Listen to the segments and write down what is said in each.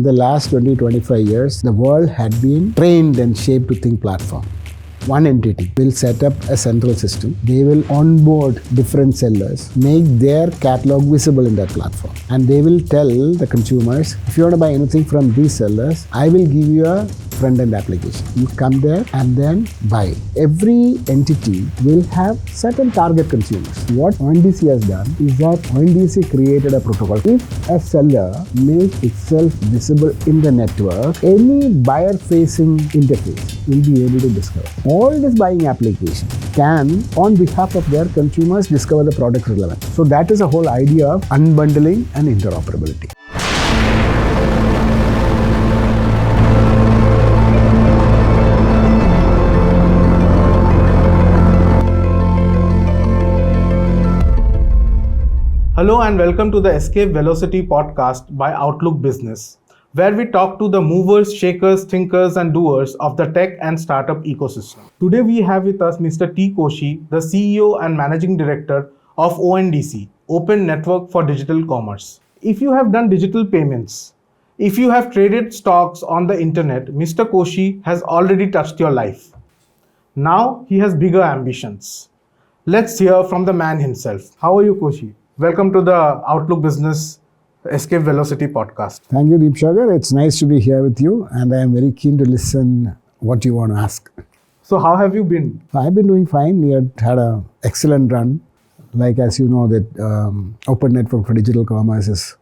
the last 20-25 years, the world had been trained and shaped to think platform. One entity will set up a central system. They will onboard different sellers, make their catalog visible in that platform. And they will tell the consumers, if you want to buy anything from these sellers, I will give you a front-end application. You come there and then buy. Every entity will have certain target consumers. What ONDC has done is that ONDC created a protocol. If a seller makes itself visible in the network, any buyer-facing interface will be able to discover. All this buying application can, on behalf of their consumers, discover the product relevant. So that is the whole idea of unbundling and interoperability. Hello and welcome to the Escape Velocity podcast by Outlook Business, where we talk to the movers, shakers, thinkers and doers of the tech and startup ecosystem. Today we have with us Mr. T. Koshy, the CEO and Managing Director of ONDC, Open Network for Digital Commerce. If you have done digital payments, if you have traded stocks on the internet, Mr. Koshy has already touched your life. Now he has bigger ambitions. Let's hear from the man himself. How are you, Koshy? Welcome to the Outlook Business Escape Velocity podcast. Thank you, Deepsekhar. It's nice to be here with you, and I am very keen to listen what you want to ask. So how have you been? I've been doing fine. We had an excellent run. Like, as you know, that Open Network for Digital Commerce is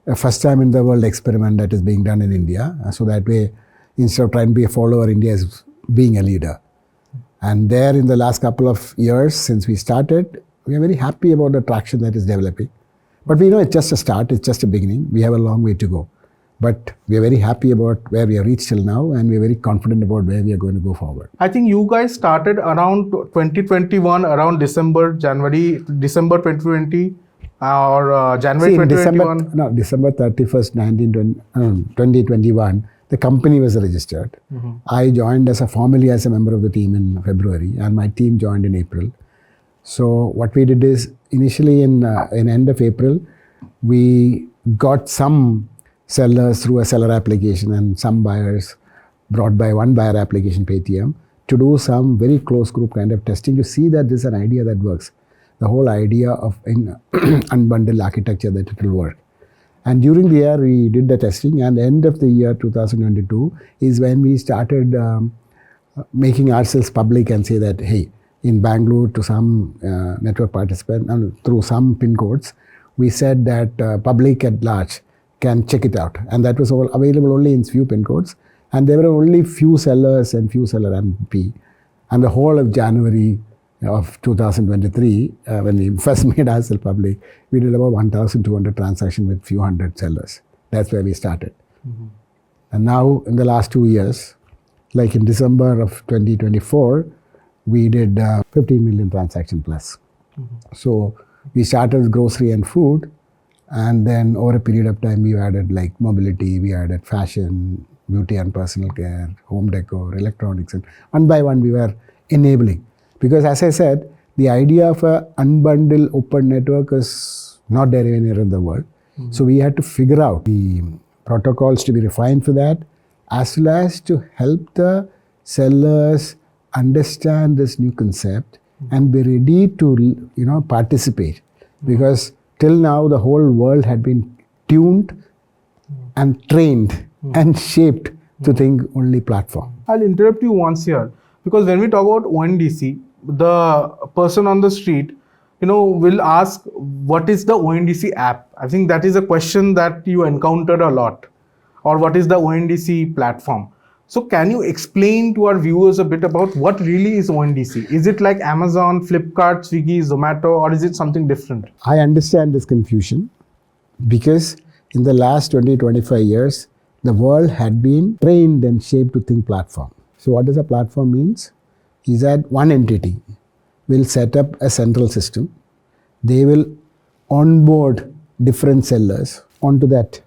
a first time in the world experiment that is being done in India. So that way, instead of trying to be a follower, India is being a leader. And there, in the last couple of years since we started, we are very happy about the traction that is developing. But we know it's just a start, it's just a beginning. We have a long way to go. But we are very happy about where we have reached till now, and we are very confident about where we are going to go forward. I think you guys started around 2021, around December 2020, or January 2021. December 31st, 2021, the company was registered. Mm-hmm. I joined formally as a member of the team in February, and my team joined in April. So what we did is, initially in end of April, we got some sellers through a seller application and some buyers brought by one buyer application, Paytm, to do some very close group kind of testing to see that this is an idea that works. The whole idea of unbundled architecture, that it will work. And during the year, we did the testing, and end of the year 2022 is when we started making ourselves public and say that, hey, in Bangalore, to some network participant and through some PIN codes, we said that public at large can check it out. And that was all available only in few PIN codes. And there were only few sellers and few seller MP. And the whole of January of 2023, when we first made ourselves public, we did about 1,200 transactions with few hundred sellers. That's where we started. Mm-hmm. And now, in the last 2 years, like in December of 2024, we did 15 million transaction plus. Mm-hmm. So we started with grocery and food, and then over a period of time, we added like mobility, we added fashion, beauty and personal care, home decor, electronics, and one by one we were enabling. Because as I said, the idea of an unbundled open network is not there anywhere in the world. Mm-hmm. So we had to figure out the protocols to be refined for that, as well as to help the sellers understand this new concept and be ready to participate. Because till now the whole world had been tuned and trained and shaped to think only platform. I'll interrupt you once here, because when we talk about ONDC, the person on the street will ask, what is the ONDC app? I think that is a question that you encountered a lot. Or what is the ONDC platform? So can you explain to our viewers a bit about what really is ONDC? Is it like Amazon, Flipkart, Swiggy, Zomato, or is it something different? I understand this confusion because in the last 20-25 years, the world had been trained and shaped to think platform. So what does a platform means? Is that one entity will set up a central system. They will onboard different sellers onto that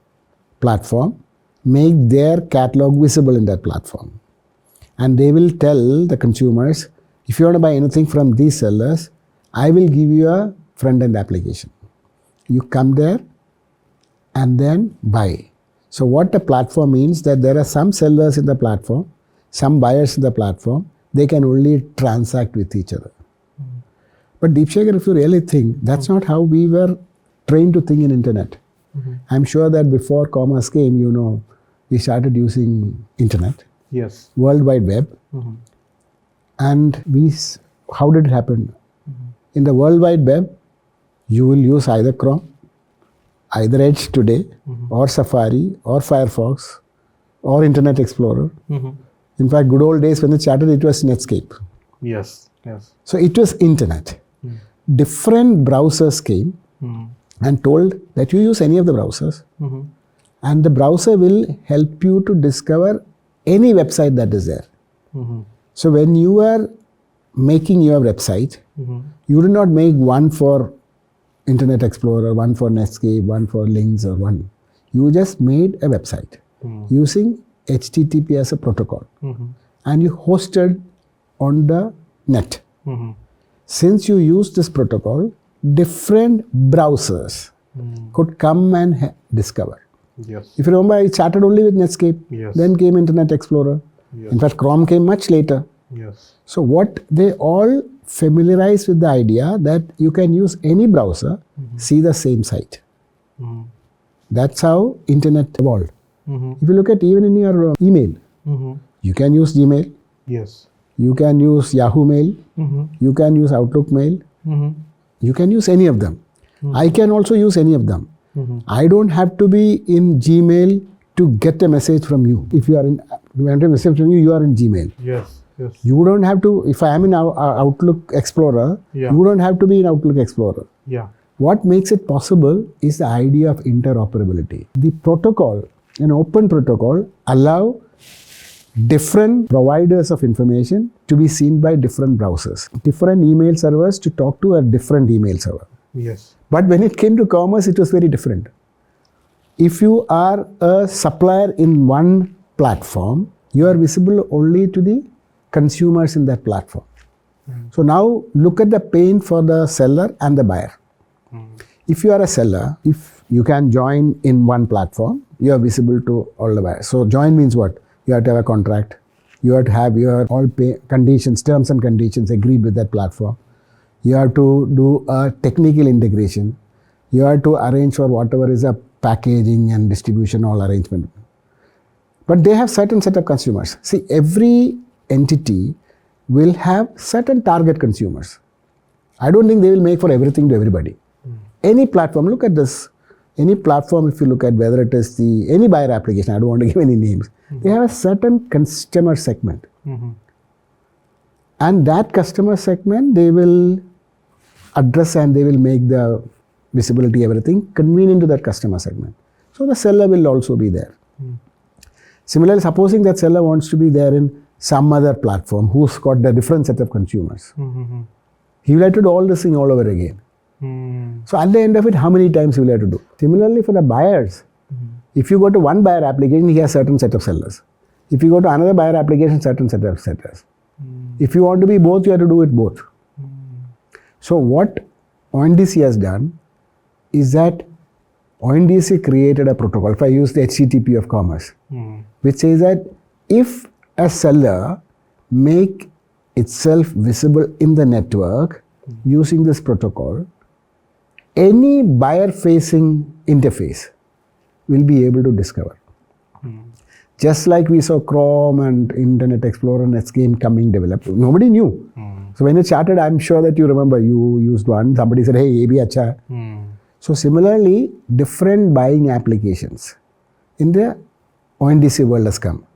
platform, make their catalog visible in that platform. And they will tell the consumers, if you want to buy anything from these sellers, I will give you a front-end application. You come there and then buy. So what a platform means that there are some sellers in the platform, some buyers in the platform, they can only transact with each other. But Deepsekhar, if you really think, that's not how we were trained to think in internet. I'm sure that before commerce came, we started using internet, Yes. World Wide Web, and how did it happen? In the World Wide Web, you will use either Chrome, either Edge today, or Safari, or Firefox, or Internet Explorer. In fact, good old days when it started, it was Netscape. Yes. Yes. So it was internet. Different browsers came and told that you use any of the browsers, and the browser will help you to discover any website that is there. So when you are making your website, you do not make one for Internet Explorer, one for Netscape, one for links, or one. You just made a website using HTTP as a protocol, and you hosted on the net. Since you use this protocol, different browsers could come and discover. Yes. If you remember, I started only with Netscape. Yes. Then came Internet Explorer. Yes. In fact, Chrome came much later. Yes. So what they all familiarized with the idea that you can use any browser, see the same site. That's how internet evolved. If you look at even in your email, you can use Gmail, Yes. you can use Yahoo Mail, you can use Outlook Mail, you can use any of them. I can also use any of them. I don't have to be in Gmail to get a message from you. If you want a message from you, you are in Gmail. Yes. Yes. You don't have to, if I am in Outlook Explorer, Yeah. you don't have to be in Outlook Explorer. Yeah. What makes it possible is the idea of interoperability. The protocol, an open protocol, allow different providers of information to be seen by different browsers, different email servers to talk to a different email server. Yes. But when it came to commerce, it was very different. If you are a supplier in one platform, you are visible only to the consumers in that platform. So now look at the pain for the seller and the buyer. If you are a seller, if you can join in one platform, you are visible to all the buyers. So join means what? You have to have a contract. You have to have your all conditions, terms and conditions agreed with that platform. You have to do a technical integration. You have to arrange for whatever is a packaging and distribution, all arrangement. But they have certain set of consumers. See, every entity will have certain target consumers. I don't think they will make for everything to everybody. Any platform, look at this. Any platform, if you look at whether it is any buyer application, I don't want to give any names, they have a certain customer segment. And that customer segment, they will address and they will make the visibility, everything convenient to that customer segment. So the seller will also be there. Similarly, supposing that seller wants to be there in some other platform who's got a different set of consumers. He will have to do all this thing all over again. So at the end of it, how many times he will have to do? Similarly, for the buyers, if you go to one buyer application, he has a certain set of sellers. If you go to another buyer application, certain set of sellers. If you want to be both, you have to do it both. So what ONDC has done is that ONDC created a protocol, if I use the HTTP of commerce, which says that if a seller make itself visible in the network using this protocol, any buyer-facing interface will be able to discover. Just like we saw Chrome and Internet Explorer and Netscape coming developed, nobody knew. So when it started, I'm sure that you remember, you used one, somebody said, hey, ye bhi acha hai. So similarly, different buying applications in the ONDC world has come.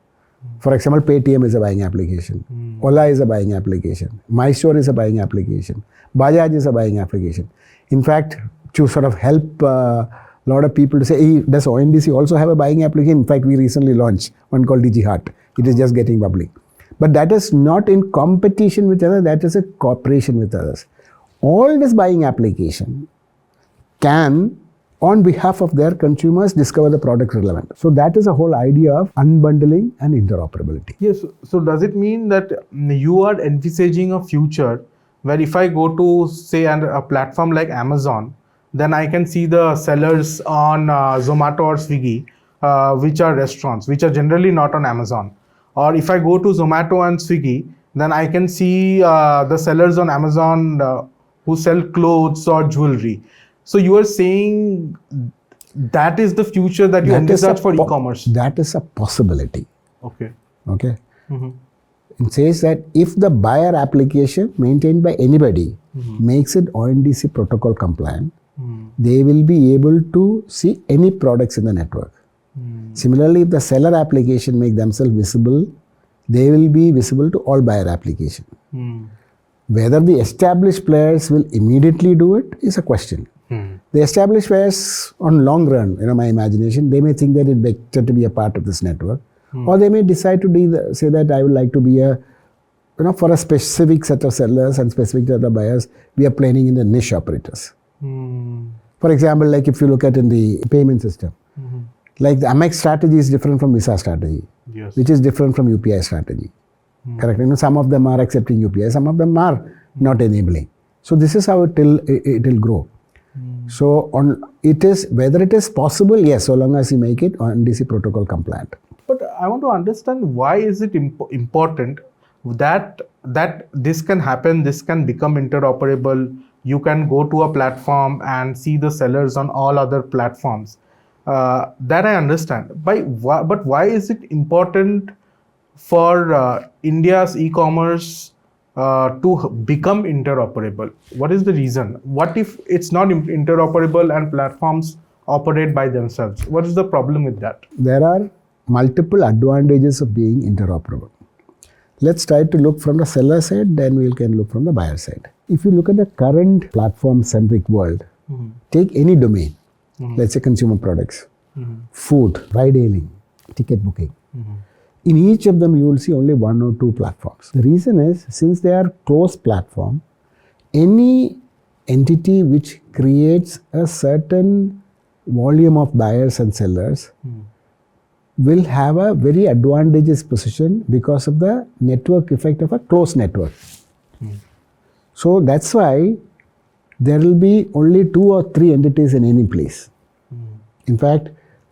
For example, Paytm is a buying application. Ola is a buying application. MyStore is a buying application. Bajaj is a buying application. In fact, to sort of help a lot of people to say, hey, does ONDC also have a buying application? In fact, we recently launched one called DigiHeart. It is just getting public. But that is not in competition with others, that is a cooperation with others. All this buying application can, on behalf of their consumers, discover the product relevant. So that is the whole idea of unbundling and interoperability. Yes. So does it mean that you are envisaging a future where if I go to, say, a platform like Amazon, then I can see the sellers on Zomato or Swiggy, which are restaurants, which are generally not on Amazon. Or if I go to Zomato and Swiggy, then I can see the sellers on Amazon who sell clothes or jewelry. So you are saying that is the future that you envisage for e-commerce? That is a possibility. Okay. Okay. It says that if the buyer application maintained by anybody makes it ONDC protocol compliant, they will be able to see any products in the network. Similarly, if the seller application make themselves visible, they will be visible to all buyer application. Whether the established players will immediately do it is a question. The established players on long run, my imagination, they may think that it's better to be a part of this network. Or they may decide to say that I would like to be for a specific set of sellers and specific set of buyers, we are planning in the niche operators. For example, like if you look at in the payment system, like the Amex strategy is different from Visa strategy, which is different from UPI strategy. Correct? Some of them are accepting UPI, some of them are not enabling. So this is how it will grow. So whether it is possible, yes, so long as you make it ONDC protocol compliant. But I want to understand why is it important that this can happen, this can become interoperable. You can go to a platform and see the sellers on all other platforms. That I understand. But why is it important for India's e-commerce to become interoperable? What is the reason? What if it's not interoperable and platforms operate by themselves? What is the problem with that? There are multiple advantages of being interoperable. Let's try to look from the seller side, then we can look from the buyer side. If you look at the current platform-centric world, take any domain, let's say consumer products, food, ride-hailing, ticket booking. In each of them, you will see only one or two platforms. The reason is, since they are closed platform, any entity which creates a certain volume of buyers and sellers will have a very advantageous position because of the network effect of a closed network. So that's why there will be only 2 or 3 entities in any place. In fact,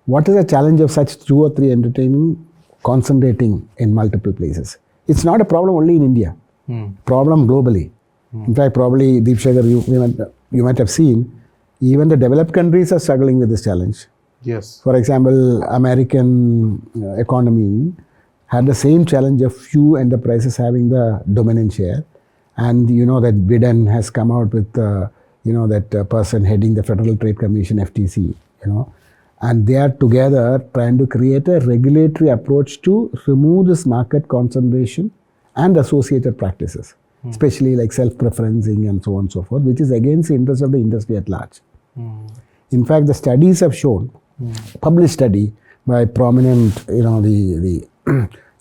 what is the challenge of such 2 or 3 entities concentrating in multiple places? It's not a problem only in India, problem globally. In fact, probably Deepsekhar, you might have seen, even the developed countries are struggling with this challenge. Yes. For example, American economy had the same challenge of few enterprises having the dominant share. And that Biden has come out with, that person heading the Federal Trade Commission, FTC, and they are together trying to create a regulatory approach to remove this market concentration and associated practices, especially like self-preferencing and so on and so forth, which is against the interest of the industry at large. In fact, the studies have shown, published study by prominent, the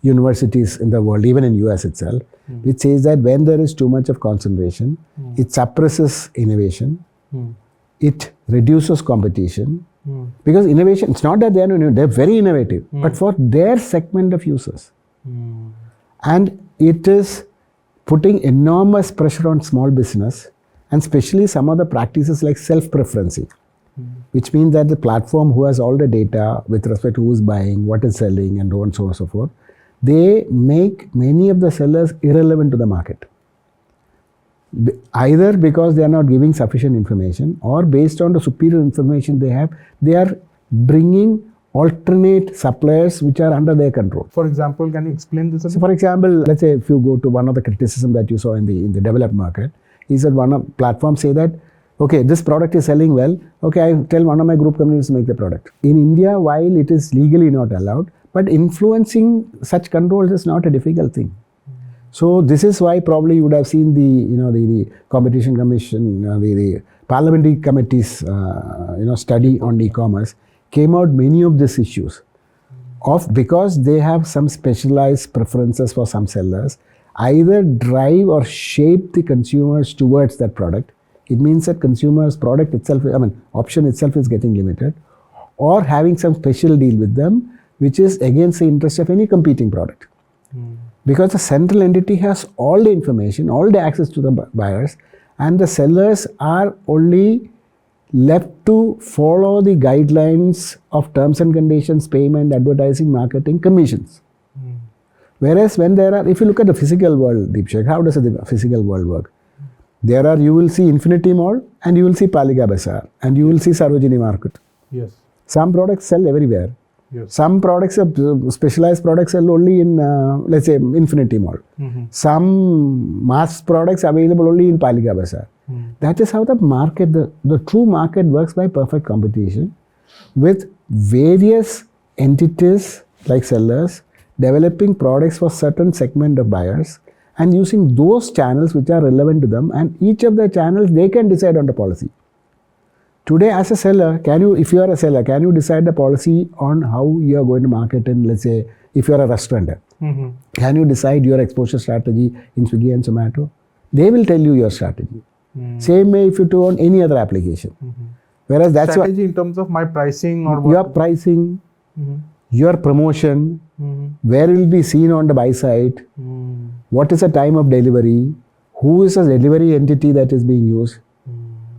universities in the world, even in US itself, which says that when there is too much of concentration, it suppresses innovation, it reduces competition, because innovation, it's not that they're very innovative, but for their segment of users. And it is putting enormous pressure on small business, and especially some of the practices like self-preferencing, which means that the platform who has all the data with respect to who's buying, what is selling, and so on and so forth, they make many of the sellers irrelevant to the market. Either because they are not giving sufficient information, or based on the superior information they have, they are bringing alternate suppliers which are under their control. For example, can you explain this? So for example, let's say if you go to one of the criticism that you saw in the developed market, is that one of platforms say that, okay, this product is selling well, okay, I tell one of my group companies to make the product. In India, while it is legally not allowed, but influencing such controls is not a difficult thing. So this is why probably you would have seen the Competition Commission, the Parliamentary Committee's study on e-commerce came out many of these issues because they have some specialized preferences for some sellers, either drive or shape the consumers towards that product. It means that consumers' product itself, option itself is getting limited, or having some special deal with them, which is against the interest of any competing product. Because the central entity has all the information, all the access to the buyers, and the sellers are only left to follow the guidelines of terms and conditions, payment, advertising, marketing, commissions. Whereas when there are, if you look at the physical world, Deepsekhar, how does the physical world work? There are, you will see Infinity Mall and you will see Palika Bazaar and you will see Sarojini Market. Yes. Some products sell everywhere. Yes. Some products, specialized products sell only in, let's say, Infinity Mall. Some mass products available only in Palika Bazaar. That is how the market, the true market works by perfect competition with various entities like sellers developing products for certain segment of buyers and using those channels which are relevant to them, and each of the channels they can decide on the policy. Today as a seller, if you are a seller, can you decide the policy on how you are going to market in, let's say, if you are a restaurateur? Can you decide your exposure strategy in Swiggy and Zomato? They will tell you your strategy. Same way if you do on any other application. Whereas that's strategy in terms of my pricing or what? Your pricing, your promotion, where will be seen on the buy side, what is the time of delivery, who is the delivery entity that is being used,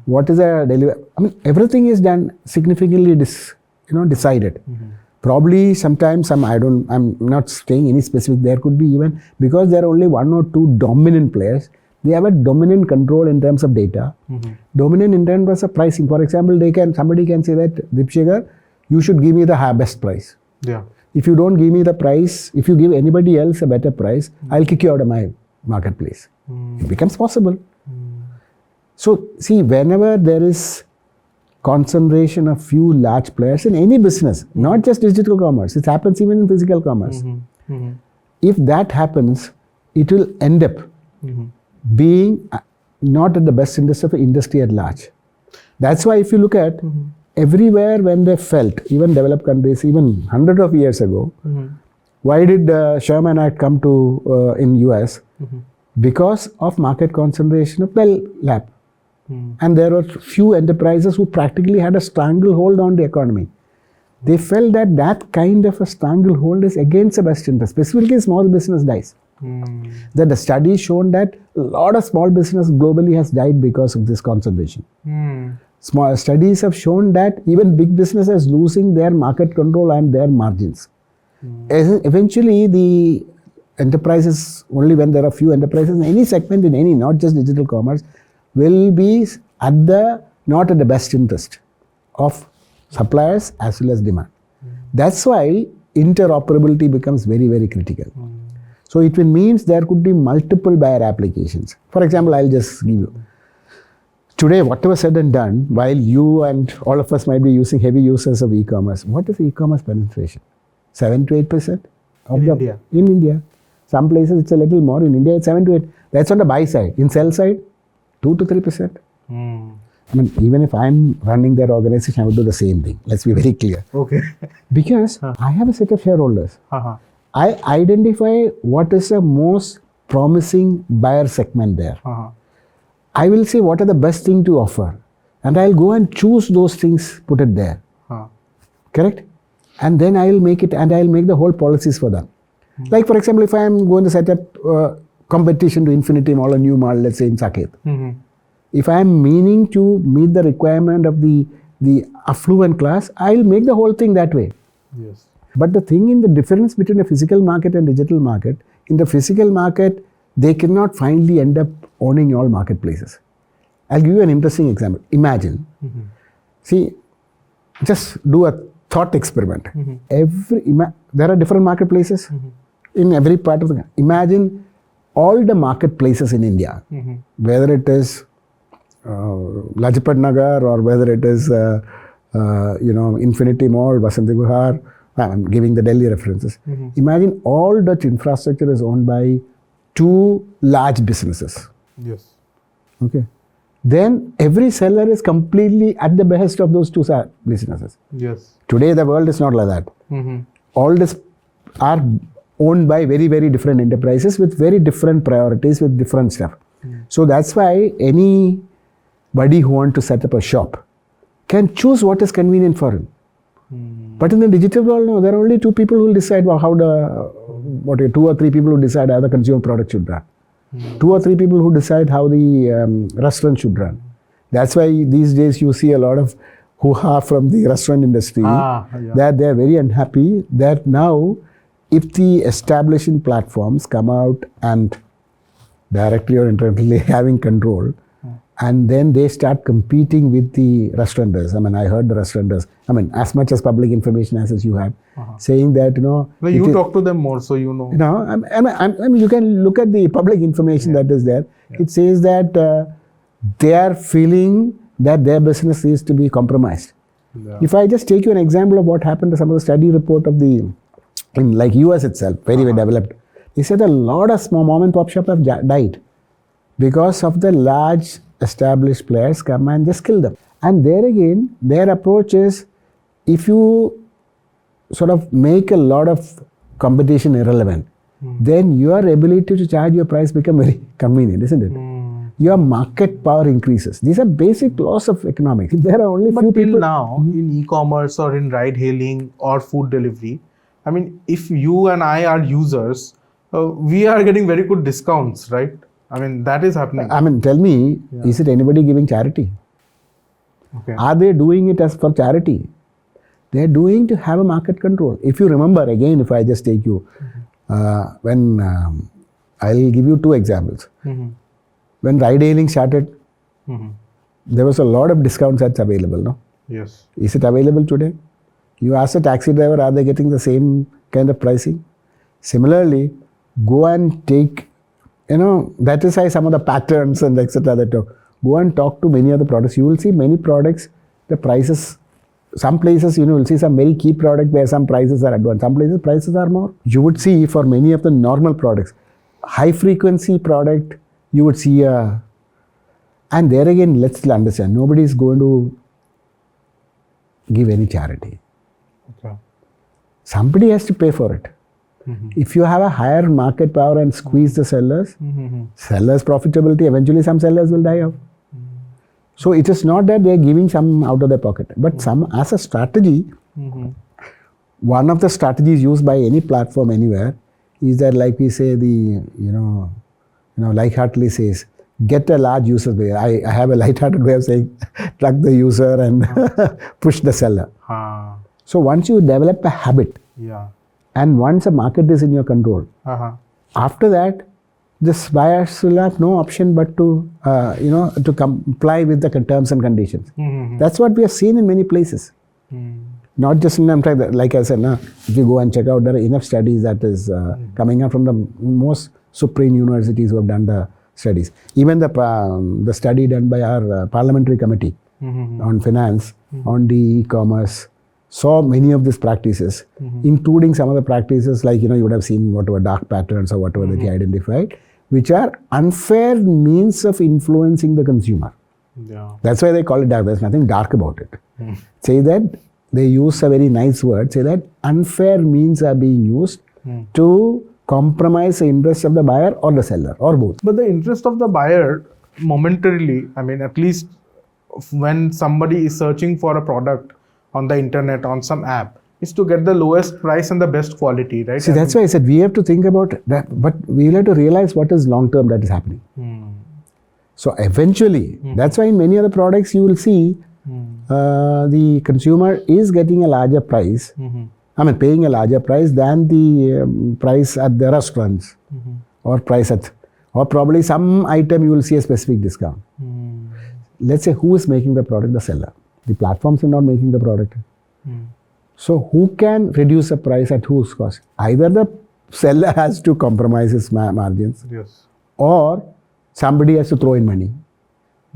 what is a delivery, I mean everything is done significantly decided. Probably sometimes I'm not saying any specific, there could be even, because there are only one or two dominant players, they have a dominant control in terms of data, dominant in terms of pricing. For example, somebody can say that, Deepsekhar, you should give me the best price. Yeah. If you don't give me the price, if you give anybody else a better price, I'll kick you out of my marketplace. It becomes possible. So see, whenever there is concentration of few large players in any business, not just digital commerce, it happens even in physical commerce. If that happens, it will end up being not at the best interest of the industry at large. That's why if you look at everywhere when they felt, even developed countries, even hundreds of years ago, why did Sherman Act come to in US? Because of market concentration of Bell Lab. And there were few enterprises who practically had a stranglehold on the economy. They felt that that kind of a stranglehold is against the best interest. Specifically, small business dies. That the studies shown that a lot of small business globally has died because of this concentration. Small studies have shown that even big businesses losing their market control and their margins. Eventually, the enterprises, only when there are few enterprises in any segment, in any, not just digital commerce, will be not at the best interest of suppliers as well as demand. That's why interoperability becomes very, very critical. So it means there could be multiple buyer applications. For example, I'll just give you. Today, whatever said and done, while you and all of us might be using heavy users of e-commerce, what is e-commerce penetration? 7 to 8%? India. In India. Some places it's a little more. In India, it's 7 to 8. That's on the buy side. In sell side, 2 to 3%. I mean, even if I'm running their organization, I would do the same thing. Let's be very clear. Okay. Because I have a set of shareholders. I identify what is the most promising buyer segment there. I will say what are the best thing to offer. And I'll go and choose those things, put it there. Correct? And then I'll make it, and I'll make the whole policies for them. Like for example, if I am going to set up competition to Infinity Mall or New Mall, let's say in Saket. If I am meaning to meet the requirement of the affluent class, I'll make the whole thing that way. Yes. But the thing in the difference between a physical market and digital market, in the physical market, they cannot finally end up owning all marketplaces. I'll give you an interesting example. Imagine, see, just do a thought experiment. There are different marketplaces in every part of the country. Imagine all the marketplaces in India, whether it is Lajpat Nagar or whether it is Infinity Mall, Vasanti Vihar. I'm giving the Delhi references. Imagine all that infrastructure is owned by 2 large businesses. Yes. Okay. Then every seller is completely at the behest of those 2 businesses. Yes. Today the world is not like that. All this are owned by very, very different enterprises with very different priorities, with different stuff. So that's why anybody who wants to set up a shop can choose what is convenient for him. But in the digital world, no, there are only 2 people who will decide 2 or 3 people who decide how the consumer product should run. 2 or 3 people who decide how the restaurant should run. That's why these days you see a lot of hoo-ha from the restaurant industry that they're very unhappy that now if the establishing platforms come out and directly or indirectly having control, and then they start competing with the restaurateurs. I mean, I heard the restaurateurs, I mean, as much as public information as you have, saying that, Well, you talk to them more, so you know. I mean, you can look at the public information that is there. It says that they are feeling that their business is to be compromised. If I just take you an example of what happened to some of the study report of the, in like US itself, very well developed, they said a lot of small mom and pop shops have died because of the large established players come and just kill them. And there again, their approach is, if you sort of make a lot of competition irrelevant, then your ability to charge your price become very convenient, isn't it? Your market power increases. These are basic laws of economics. If there are only few people now in e-commerce or in ride hailing or food delivery, I mean, if you and I are users, we are getting very good discounts, right? I mean, that is happening. I mean, tell me, is it anybody giving charity? Okay. Are they doing it as for charity? They're doing to have a market control. If you remember, again, if I just take you, when I'll give you two examples. When ride hailing started, there was a lot of discounts that's available, no? Yes. Is it available today? You ask a taxi driver, are they getting the same kind of pricing? Similarly, go and take, that is why some of the patterns and etc. that talk. Go and talk to many of the products. You will see many products, the prices, some places, you will see some very key product where some prices are advanced. Some places prices are more. You would see for many of the normal products, high frequency product, you would see and there again, let's understand, nobody is going to give any charity. Okay. Somebody has to pay for it. If you have a higher market power and squeeze the sellers, sellers' profitability, eventually some sellers will die off. So it is not that they are giving some out of their pocket, but some as a strategy, one of the strategies used by any platform anywhere is that, like we say, the, lightheartedly says, get a large user base. I have a lighthearted way of saying, truck the user and push the seller. So once you develop a habit, and once a market is in your control, after that, this buyers will have no option but to, to comply with the terms and conditions. That's what we have seen in many places. Not just in like I said, if you go and check out, there are enough studies that is coming out from the most supreme universities who have done the studies. Even the study done by our parliamentary committee on finance, on the e-commerce, saw many of these practices, including some of the practices like, you would have seen whatever dark patterns or whatever that he identified, which are unfair means of influencing the consumer. That's why they call it dark. There's nothing dark about it. Say that, they use a very nice word, say that unfair means are being used to compromise the interest of the buyer or the seller or both. But the interest of the buyer momentarily, I mean, at least when somebody is searching for a product on the internet, on some app, is to get the lowest price and the best quality, right? See, that's why I said we have to think about that, but we have to realize what is long term that is happening. So eventually, that's why in many other products you will see the consumer is getting a larger price, paying a larger price than the price at the restaurants or price at, or probably some item you will see a specific discount. Let's say who is making the product? The seller. The platforms are not making the product. So who can reduce the price at whose cost? Either the seller has to compromise his margins, or somebody has to throw in money.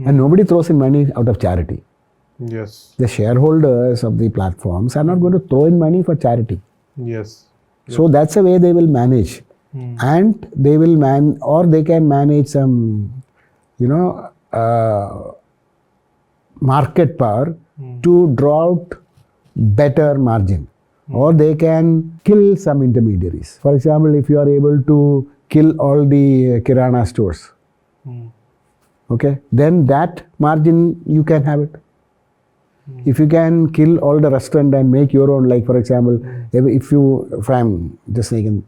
And nobody throws in money out of charity. The shareholders of the platforms are not going to throw in money for charity. So that's the way they will manage. And they will or they can manage some, market power to draw out better margin. Or they can kill some intermediaries. For example, if you are able to kill all the Kirana stores, okay, then that margin you can have it. If you can kill all the restaurant and make your own, like for example, if I'm just saying,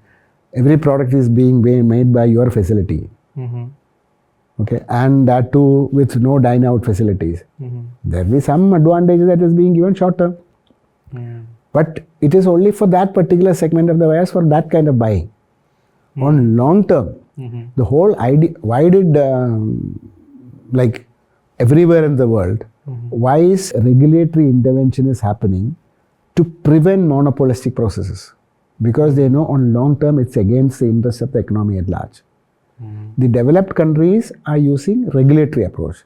every product is being made by your facility, Okay, and that too with no dine-out facilities. There will be some advantages that is being given short term. But it is only for that particular segment of the buyers for that kind of buying. On long term, the whole idea, why did, like everywhere in the world, why is regulatory intervention is happening to prevent monopolistic processes? Because they know on long term it's against the interest of the economy at large. The developed countries are using regulatory approach.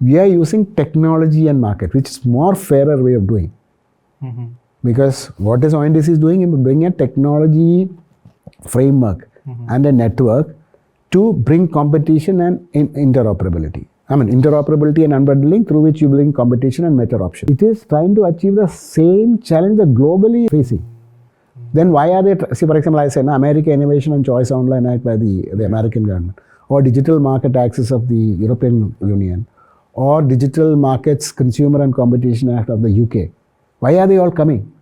We are using technology and market, which is more fairer way of doing. Because what is ONDC is doing is bringing a technology framework and a network to bring competition and interoperability. I mean, interoperability and unbundling through which you bring competition and better option. It is trying to achieve the same challenge that globally facing. Then why are they, see for example, I said America Innovation and Choice Online Act by the American government, or Digital Market Access of the European Union, or Digital Markets Consumer and Competition Act of the UK. Why are they all coming?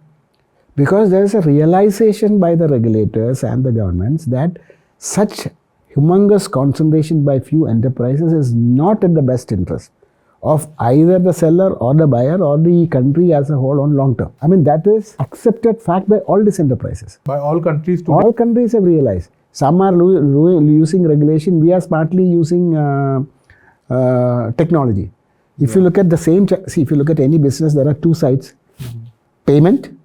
Because there is a realization by the regulators and the governments that such humongous concentration by few enterprises is not in the best interest of either the seller or the buyer or the country as a whole on long term. I mean, that is accepted fact by all these enterprises. By all countries too. All countries have realized. Some are using regulation, we are smartly using technology. If you look at the same, see, if you look at any business, there are two sides, payment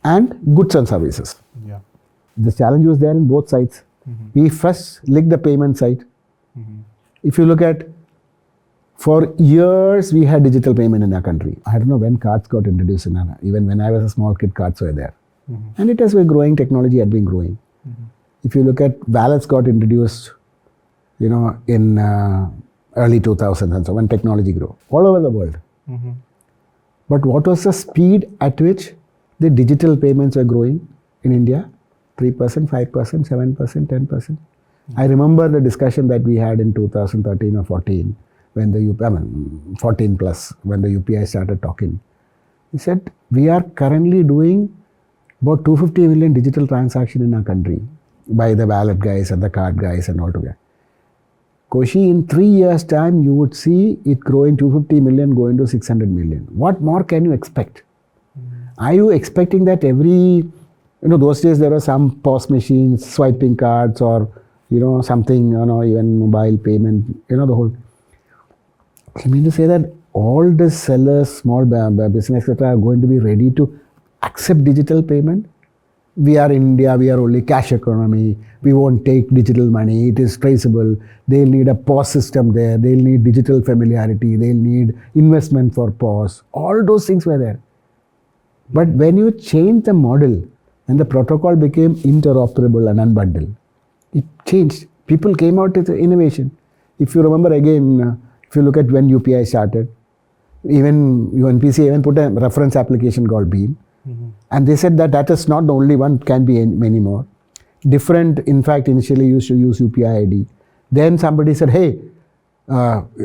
and goods and services. Yeah. The challenge was there in both sides. We first lick the payment side. If you look at, for years we had digital payment in our country. I don't know when cards got introduced in our, even when I was a small kid, cards were there. And it has been growing, technology had been growing. If you look at wallets got introduced, you know, in early 2000s and so when technology grew all over the world. But what was the speed at which the digital payments were growing in India? 3%, 5%, 7%, 10%. I remember the discussion that we had in 2013 or 14 when the 14 plus, when the UPI started talking. He said, we are currently doing about 250 million digital transactions in our country by the wallet guys and the card guys and all together. Koshy, in 3 years' time, you would see it growing 250 million, going to 600 million. What more can you expect? Are you expecting that every, those days there were some POS machines, swiping cards or, something, even mobile payment, the whole. I mean to say that all the sellers, small business, etc., are going to be ready to accept digital payment. We are in India, we are only cash economy. We won't take digital money. It is traceable. They'll need a POS system there. They'll need digital familiarity. They'll need investment for POS. All those things were there. But when you change the model and the protocol became interoperable and unbundled, it changed. People came out with innovation. If you remember again, if you look at when UPI started, even UNPC even put a reference application called BEAM. And they said that that is not the only one, can be many more. Different, in fact, initially used to use UPI ID. Then somebody said, hey,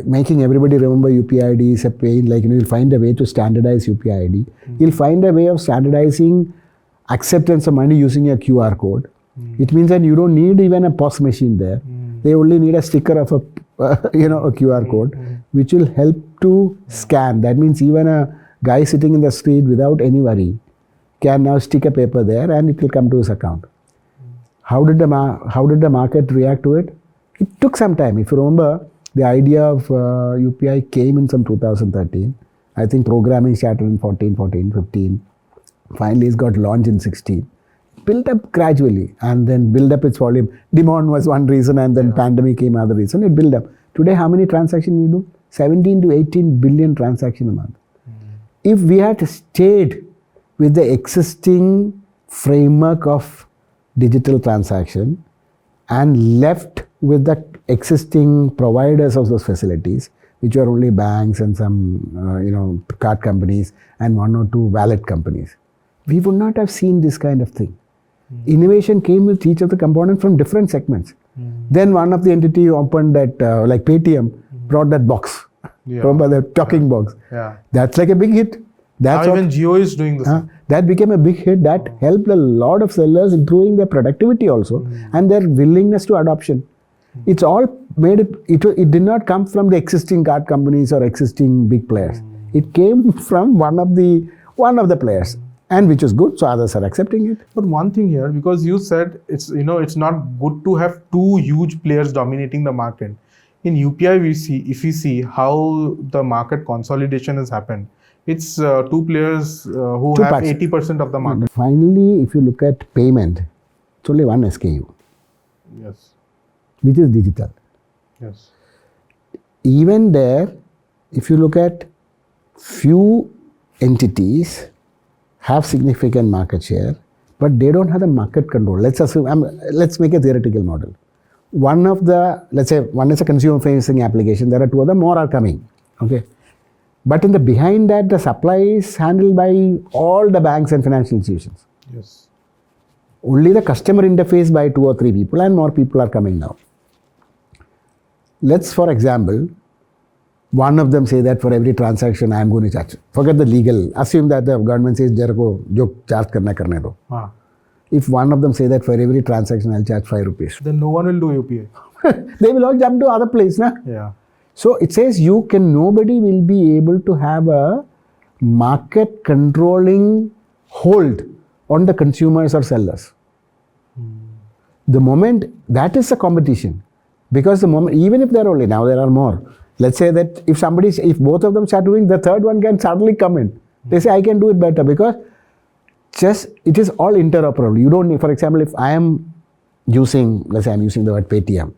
making everybody remember UPI ID is a pain, like you'll find a way to standardize UPI ID. You'll find a way of standardizing acceptance of money using a QR code. It means that you don't need even a POS machine there. They only need a sticker of a QR code, which will help to scan. That means even a guy sitting in the street without any worry can now stick a paper there and it will come to his account. How did the market react to it? It took some time. If you remember, the idea of UPI came in some 2013. I think programming started in 14, 15. Finally, it's got launched in 16. Built up gradually and then build up its volume. Demand was one reason and then pandemic came another reason. It built up. Today, how many transactions we do? 17 to 18 billion transactions a month. If we had stayed with the existing framework of digital transaction and left with the existing providers of those facilities, which are only banks and some card companies and one or two wallet companies, we would not have seen this kind of thing. Innovation came with each of the components from different segments. Then one of the entity opened that, like Paytm, brought that box. Remember the talking box? That's like a big hit. That's now even Jio is doing the same. That became a big hit. That helped a lot of sellers, improving their productivity also and their willingness to adoption. It's all made it did not come from the existing card companies or existing big players. It came from one of the players, and which is good, so others are accepting it. But one thing here, because you said it's not good to have two huge players dominating the market. In UPI, if we see how the market consolidation has happened, it's two players who Two have parts. 80% of the market. Finally, if you look at payment, it's only one SKU, Yes. which is digital. Yes. Even there, if you look at few entities have significant market share, but they don't have the market control. Let's assume, let's make a theoretical model. Let's say one is a consumer-facing application. There are two other more are coming. Okay, but in the behind that, the supply is handled by all the banks and financial institutions. Yes. Only the customer interface by 2 or 3 people, and more people are coming now. Let's, for example, one of them say that for every transaction I am going to charge. Forget the legal. Assume that the government says, jo charge karne do. If one of them say that for every transaction I'll charge 5 rupees. Then no one will do UPI. They will all jump to other place, na? Yeah. So it says nobody will be able to have a market controlling hold on the consumers or sellers. The moment, that is a competition. Because the moment, even if there are only, now there are more. Let's say that if both of them start doing, the third one can suddenly come in. They say, I can do it better, because it is all interoperable. You don't need, for example, if I am using, let's say I'm using the word Paytm,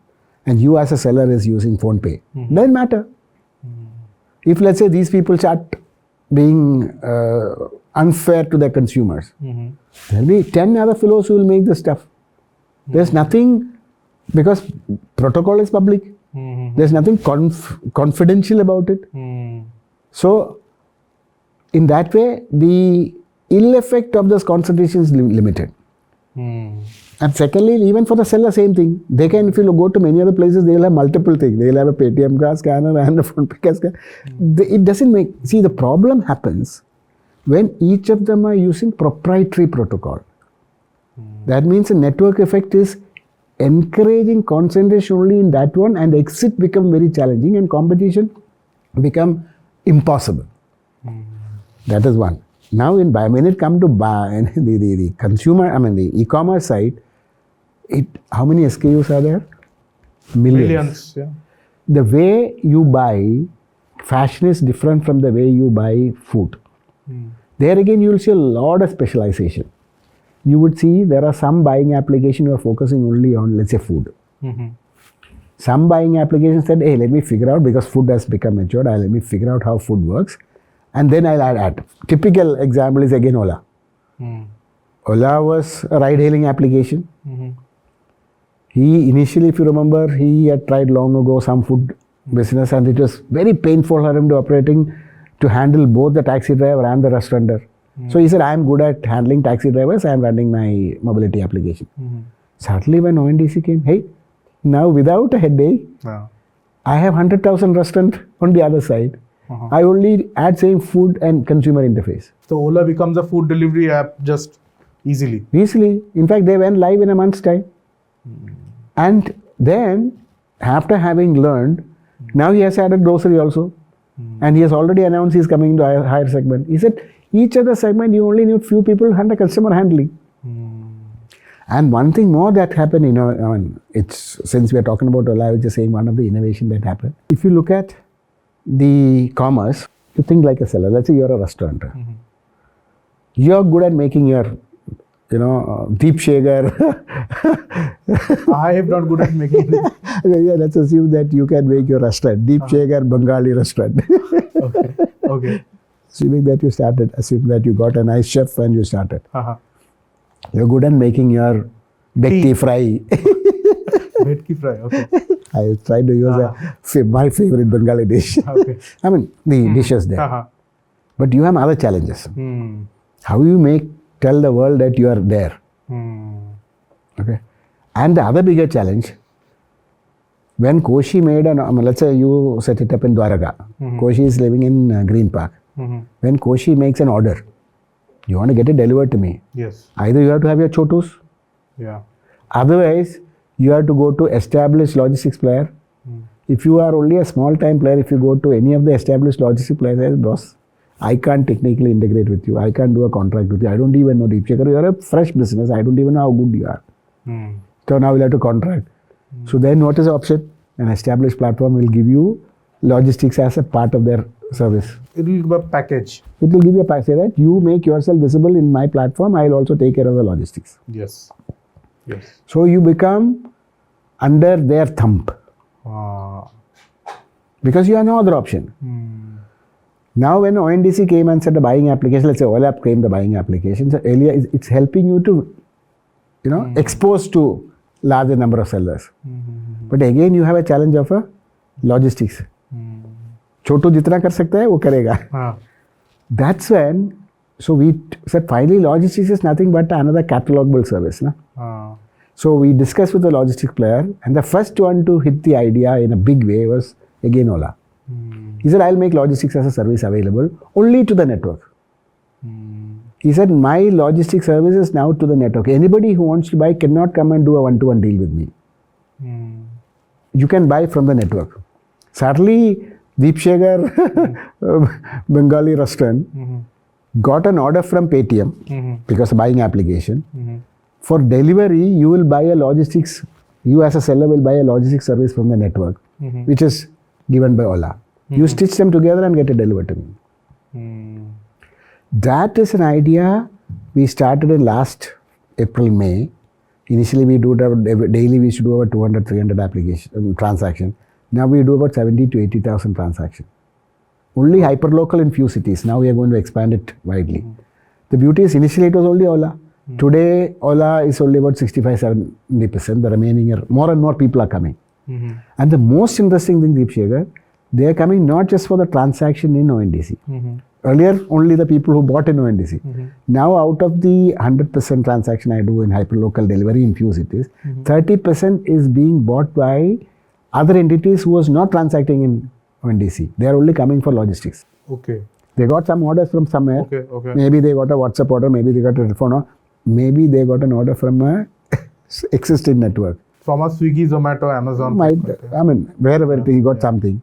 and you as a seller is using PhonePe, doesn't matter. If, let's say, these people start being unfair to their consumers, there will be 10 other fellows who will make the stuff. There's nothing, because protocol is public. There's nothing confidential about it. So, in that way, the ill effect of this concentration is limited. And secondly, even for the seller, same thing. They can, if you go to many other places, they will have multiple things. They will have a Paytm card scanner and a PhonePe card scanner. It doesn't make, see, the problem happens when each of them are using proprietary protocol. That means the network effect is encouraging concentration only in that one, and exit become very challenging, and competition become impossible. That is one. Now, when it comes to the consumer, the e-commerce side, how many SKUs are there? Millions. Yeah. The way you buy fashion is different from the way you buy food. There again, you will see a lot of specialization. You would see there are some buying applications who are focusing only on, let's say, food. Some buying applications said, hey, let me figure out, because food has become matured, let me figure out how food works, and then I'll add. Typical example is again Ola. Ola was a ride-hailing application. He initially, if you remember, he had tried long ago some food business, and it was very painful for him to handle both the taxi driver and the restaurateur. So he said, I am good at handling taxi drivers, I am running my mobility application. Suddenly when ONDC came, hey, now without a headache, I have 100,000 restaurants on the other side. I only add same food and consumer interface. So Ola becomes a food delivery app just easily. Easily. In fact, they went live in a month's time. And then, after having learned, now he has added grocery also. And he has already announced he is coming into a higher segment. He said, each other segment, you only need few people and the customer handling. And one thing more that happened, it's since we are talking about Ola, I was just saying one of the innovation that happened. If you look at the commerce, you think like a seller. Let's say you're a restaurant. You're good at making your, Deepsekhar. I am not good at making it. Yeah, let's assume that you can make your restaurant. Deepsekhar Bengali restaurant. Okay. Assuming that you started, assume that you got a nice chef and you started. You're good at making your Betki fry. Betki fry, okay. I tried to use my favorite Bengali dish. Okay. The dishes there. But you have other challenges. How you tell the world that you are there. Okay. And the other bigger challenge, when Koshy made let's say you set it up in Dwaraka. Koshy is living in Green Park. When Koshy makes an order, you want to get it delivered to me. Yes. Either you have to have your chotus. Yeah. Otherwise, You have to go to established logistics player. If you are only a small time player, if you go to any of the established logistics players, boss, I can't technically integrate with you. I can't do a contract with you. I don't even know Deepsekhar. You are a fresh business. I don't even know how good you are. So now we'll have to contract. So then what is the option? An established platform will give you logistics as a part of their service. It will give a package. It will give you a package that you make yourself visible in my platform. I will also take care of the logistics. Yes. So you become under their thumb. Because you have no other option. Now when ONDC came and said the buying application, let's say OLAP came the buying application, so earlier it's helping you to, expose to larger number of sellers. But again you have a challenge of a logistics. Chotu jitna kar sakta hai, wo karega. That's when, so we said finally logistics is nothing but another catalogable service. Na? So we discussed with the logistics player, and the first one to hit the idea in a big way was again Ola. He said, I'll make logistics as a service available only to the network. He said, my logistics service is now to the network. Anybody who wants to buy cannot come and do a one-to-one deal with me. You can buy from the network. Sadly, Deepsekhar, Bengali restaurant, got an order from Paytm because of buying application. For delivery, you will buy a logistics, you as a seller will buy a logistics service from the network, which is given by Ola. You stitch them together and get it delivered to me. That is an idea we started in last April, May. Initially, we do it daily, we should do about 200, 300 transactions. Now we do about 70 to 80,000 transactions. Only hyperlocal in few cities. Now we are going to expand it widely. The beauty is initially it was only Ola. Today, Ola is only about 65-70%. The remaining are more and more people are coming. And the most interesting thing, Deepsekhar, they are coming not just for the transaction in ONDC. Earlier, only the people who bought in ONDC. Now, out of the 100% transaction I do in hyperlocal delivery in few cities, 30% is being bought by other entities who was not transacting in ONDC. They are only coming for logistics. Okay. They got some orders from somewhere. Okay. Maybe they got a WhatsApp order, maybe they got a telephone order, maybe they got an order from a existing network. From a Swiggy, Zomato, Amazon. Wherever he got something.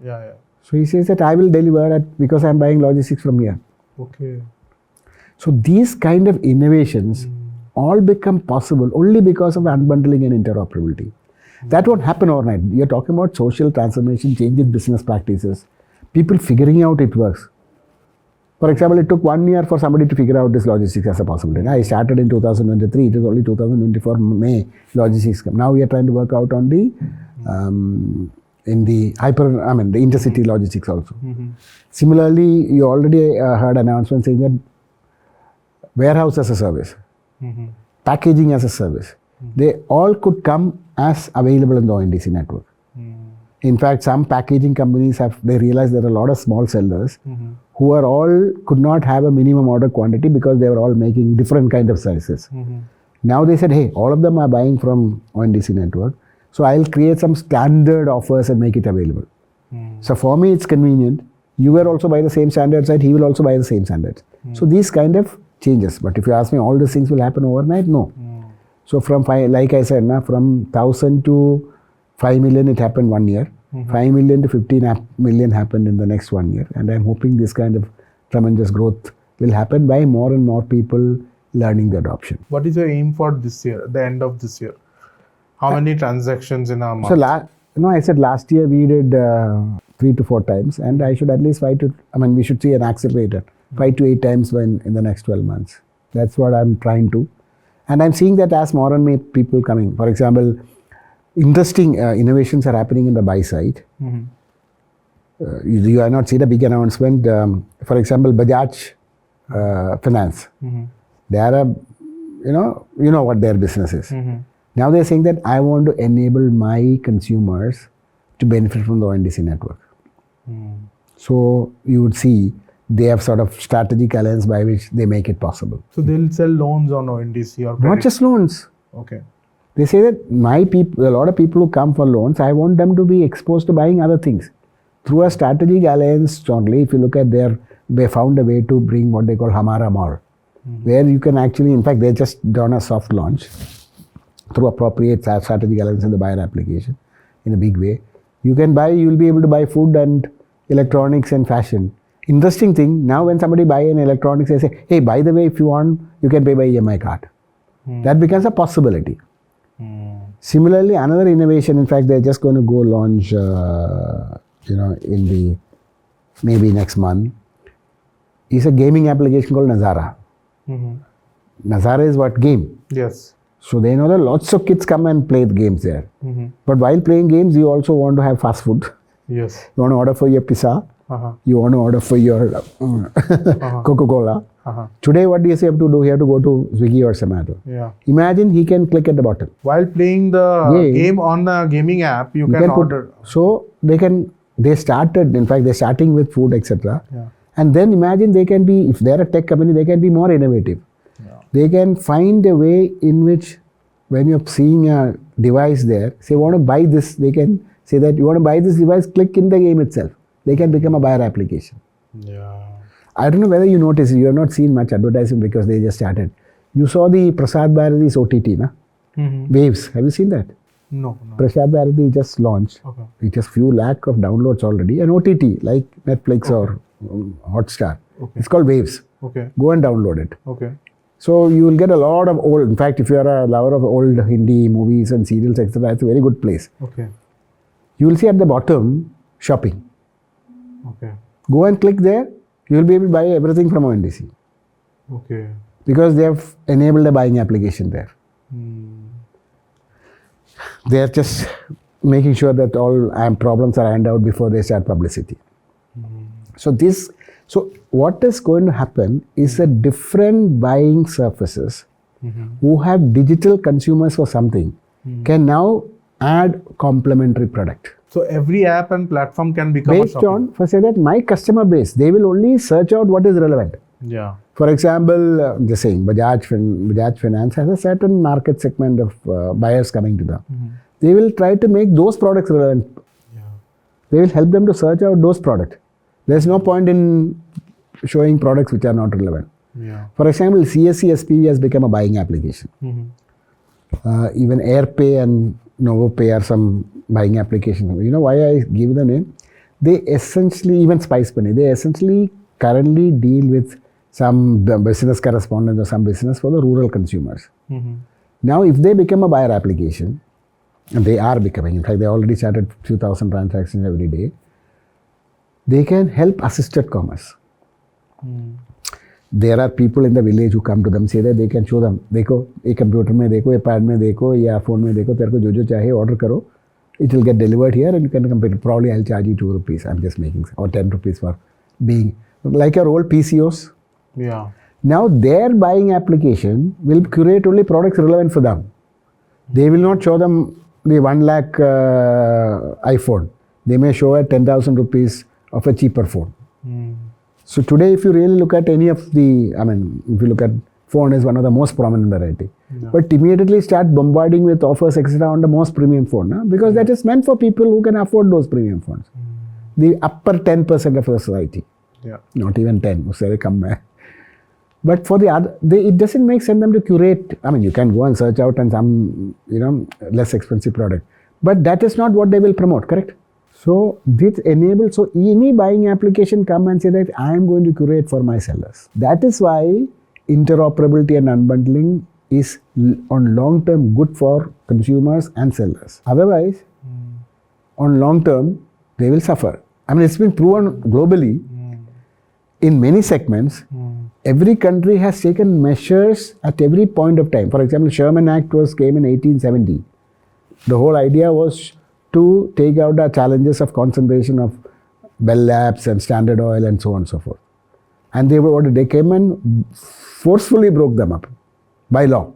So he says that I will deliver because I am buying logistics from here. Okay. So these kind of innovations all become possible only because of unbundling and interoperability. That won't happen overnight. You're talking about social transformation, change in business practices, people figuring out it works. For example, it took 1 year for somebody to figure out this logistics as a possibility. I started in 2023, it is only 2024 May logistics come. Now we are trying to work out on the the intercity logistics also. Similarly, you already heard announcements saying that warehouse as a service, packaging as a service, they all could come as available in the ONDC network. In fact, some packaging companies they realized there are a lot of small sellers who are all could not have a minimum order quantity because they were all making different kind of sizes. Now they said, hey, all of them are buying from ONDC network. So I'll create some standard offers and make it available. So for me, it's convenient. You will also buy the same standards, right? He will also buy the same standards. So these kind of changes. But if you ask me, all these things will happen overnight? No. So from like I said, from 1,000 to 5 million, it happened 1 year. 5 million to 15 million happened in the next 1 year. And I'm hoping this kind of tremendous growth will happen by more and more people learning the adoption. What is your aim for this year, the end of this year? How many transactions in a month? So I said last year we did 3 to 4 times, and I should at least we should see an accelerator, 5 to 8 times in the next 12 months. That's what I'm trying to. And I'm seeing that as more and more people coming. For example, interesting innovations are happening in the buy side. You have not seen a big announcement. For example, Bajaj Finance. They are you know what their business is. Now they're saying that I want to enable my consumers to benefit from the ONDC network. So you would see they have sort of strategic alliance by which they make it possible. So they'll sell loans on ONDC or credit? Not just loans. Okay. They say that my people, a lot of people who come for loans, I want them to be exposed to buying other things. Through a strategic alliance strongly, if you look at they found a way to bring what they call Hamara Mall, where you can actually, in fact, they just done a soft launch. through appropriate strategic elements in the buyer application in a big way. You will be able to buy food and electronics and fashion. Interesting thing, now when somebody buy an electronics, they say, hey, by the way, if you want, you can pay by EMI card. That becomes a possibility. Similarly, another innovation, in fact, they're just going to go launch, in the maybe next month, is a gaming application called Nazara. Nazara is what? Game. Yes. So they know that lots of kids come and play the games there. But while playing games, you also want to have fast food. Yes. You want to order for your pizza. You want to order for your Coca-Cola. Today, what do you have to do? You have to go to Swiggy or Zomato. Yeah. Imagine he can click at the bottom. While playing the game on the gaming app, you can order. So they're starting with food, etc. Yeah. And then imagine they can be, if they're a tech company, they can be more innovative. Yeah. They can find a way in which when you're seeing a device there, say, want to buy this, they can say that you want to buy this device, click in the game itself. They can become a buyer application. Yeah. I don't know whether you noticed, you have not seen much advertising because they just started. You saw the Prasad Bharati's OTT, na? Waves. Have you seen that? No. Prasad Bharati just launched. Okay. It just few lakh of downloads already. An OTT like Netflix or Hotstar. Okay. It's called Waves. Okay. Go and download it. Okay. So you will get a lot of old. In fact, if you are a lover of old Hindi movies and serials, etc., it's a very good place. Okay. You will see at the bottom shopping. Okay. Go and click there. You will be able to buy everything from ONDC. Okay. Because they have enabled a buying application there. They are just making sure that all problems are ironed out before they start publicity. So what is going to happen is that different buying surfaces who have digital consumers for something can now add complementary product. So every app and platform can become based on, for say that my customer base, they will only search out what is relevant. Yeah. For example, just saying, Bajaj Finance has a certain market segment of buyers coming to them. They will try to make those products relevant. Yeah. They will help them to search out those products. There's no point in showing products which are not relevant. Yeah. For example, CSC SPV has become a buying application. Even AirPay and NovoPay are some buying applications. You know why I give the name? They essentially, even Spice Money, they essentially currently deal with some business correspondence or some business for the rural consumers. Now, if they become a buyer application, and they are becoming, in fact, they already started few thousand transactions every day, they can help assisted commerce. There are people in the village who come to them, say that they can show them, देखो, एक computer में देखो, एक pad में देखो, या phone में देखो, तेरे को जो चाहे order करो, it will get delivered here and you can compare. Probably I'll charge you 2 rupees, I'm just making, or 10 rupees for being, like your old PCOs. Yeah. Now their buying application will curate only products relevant for them. They will not show them the 1 lakh iPhone. They may show at 10,000 rupees of a cheaper phone. So today, if you really look at any of the, if you look at phone is one of the most prominent variety. Yeah. But immediately start bombarding with offers, etc. on the most premium phone. Because that is meant for people who can afford those premium phones. The upper 10% of the society. Yeah. Not even 10. But for the other, it doesn't make sense them to curate. You can go and search out and some, less expensive product. But that is not what they will promote, correct? So this enables, so any buying application come and say that I am going to curate for my sellers. That is why interoperability and unbundling is on long term good for consumers and sellers. Otherwise, on long term, they will suffer. It's been proven globally in many segments. Every country has taken measures at every point of time. For example, Sherman Act came in 1870. The whole idea was to take out the challenges of concentration of Bell Labs and Standard Oil and so on and so forth. And they came and forcefully broke them up by law.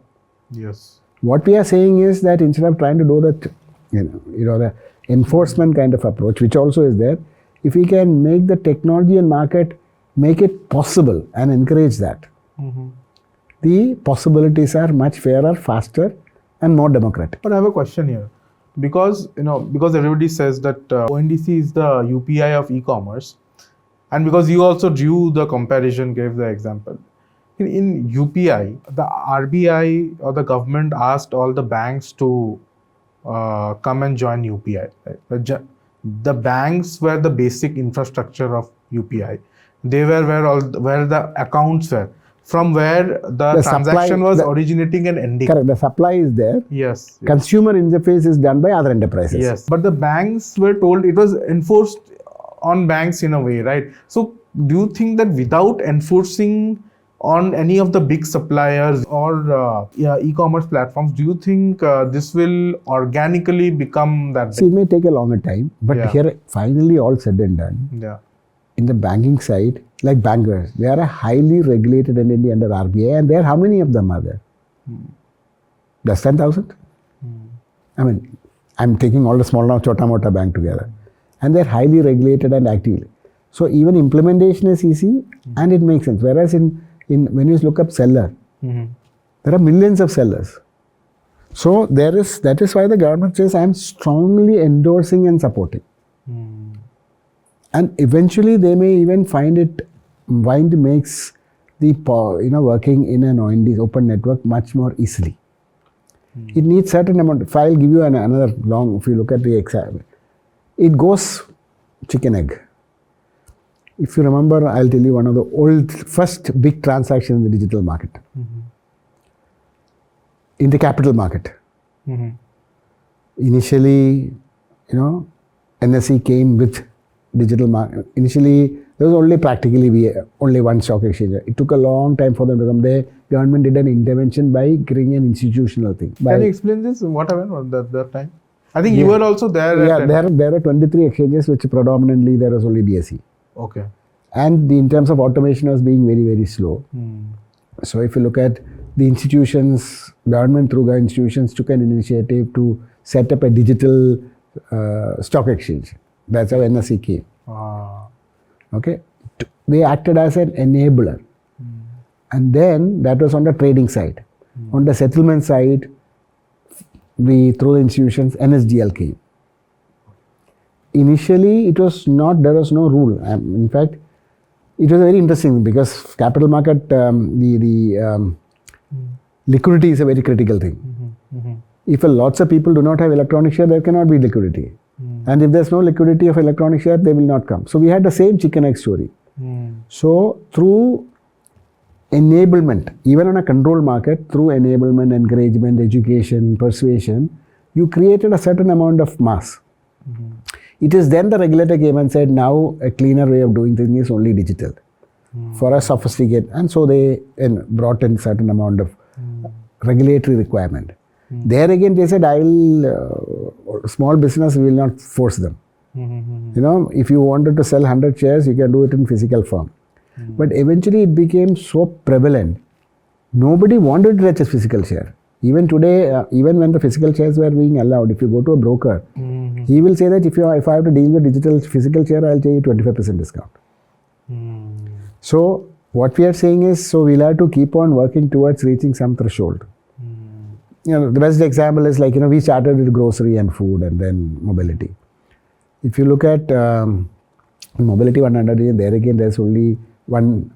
Yes. What we are saying is that instead of trying to do that, the enforcement kind of approach, which also is there, if we can make the technology and market make it possible and encourage that, the possibilities are much fairer, faster, and more democratic. But I have a question here. Because everybody says that ONDC is the UPI of e-commerce, and because you also drew the comparison, gave the example. In UPI, the RBI or the government asked all the banks to come and join UPI. Right? The banks were the basic infrastructure of UPI. They were where the accounts were, from where the transaction was originating and ending. Correct. The supply is there. Yes. Consumer interface is done by other enterprises. Yes. But the banks were told, it was enforced on banks in a way, right? So do you think that without enforcing on any of the big suppliers or e-commerce platforms, do you think this will organically become that? See, it may take a longer time, but here finally all said and done. Yeah. In the banking side, like bankers, they are a highly regulated entity under RBI, and there, how many of them are there? Less than 1,000? I mean, I'm taking all the small now chota mota bank together, and they're highly regulated and actively. So even implementation is easy, and it makes sense. Whereas in when you look up seller, there are millions of sellers. So that is why the government says I'm strongly endorsing and supporting. And eventually they may even find makes the working in an ONDC open network much more easily. It needs certain amount. If I'll give you another long, if you look at the example, it goes chicken egg. If you remember, I'll tell you one of the first big transactions in the digital market. In the capital market. Initially, NSE came with digital market. Initially, there was only one stock exchange. It took a long time for them to come there. Government did an intervention by creating an institutional thing. Can you explain this? What happened at that time? I think you were also there. Yeah, there are 23 exchanges, which predominantly there was only BSE. Okay. And in terms of automation was being very, very slow. So if you look at the institutions, government through institutions took an initiative to set up a digital stock exchange. That's how NSE came. Okay. They acted as an enabler. And then that was on the trading side. On the settlement side, through the institutions, NSDL came. Initially, there was no rule. In fact, it was very interesting because capital market, the liquidity is a very critical thing. If lots of people do not have electronic share, there cannot be liquidity. And if there's no liquidity of electronic share, they will not come. So we had the same chicken egg story. So through enablement, even on a controlled market, through enablement, encouragement, education, persuasion, you created a certain amount of mass. It is then the regulator came and said, now a cleaner way of doing things is only digital for a sophisticated. And so they brought in certain amount of regulatory requirement. There again, they said, small business, we will not force them. If you wanted to sell 100 shares, you can do it in physical form. But eventually it became so prevalent, nobody wanted to touch a physical share. Even today, even when the physical shares were being allowed, if you go to a broker, he will say that if I have to deal with physical share, I'll pay you 25% discount. So what we are saying is, so we'll have to keep on working towards reaching some threshold. The best example is like, we started with grocery and food and then mobility. If you look at mobility 100, there again, there's only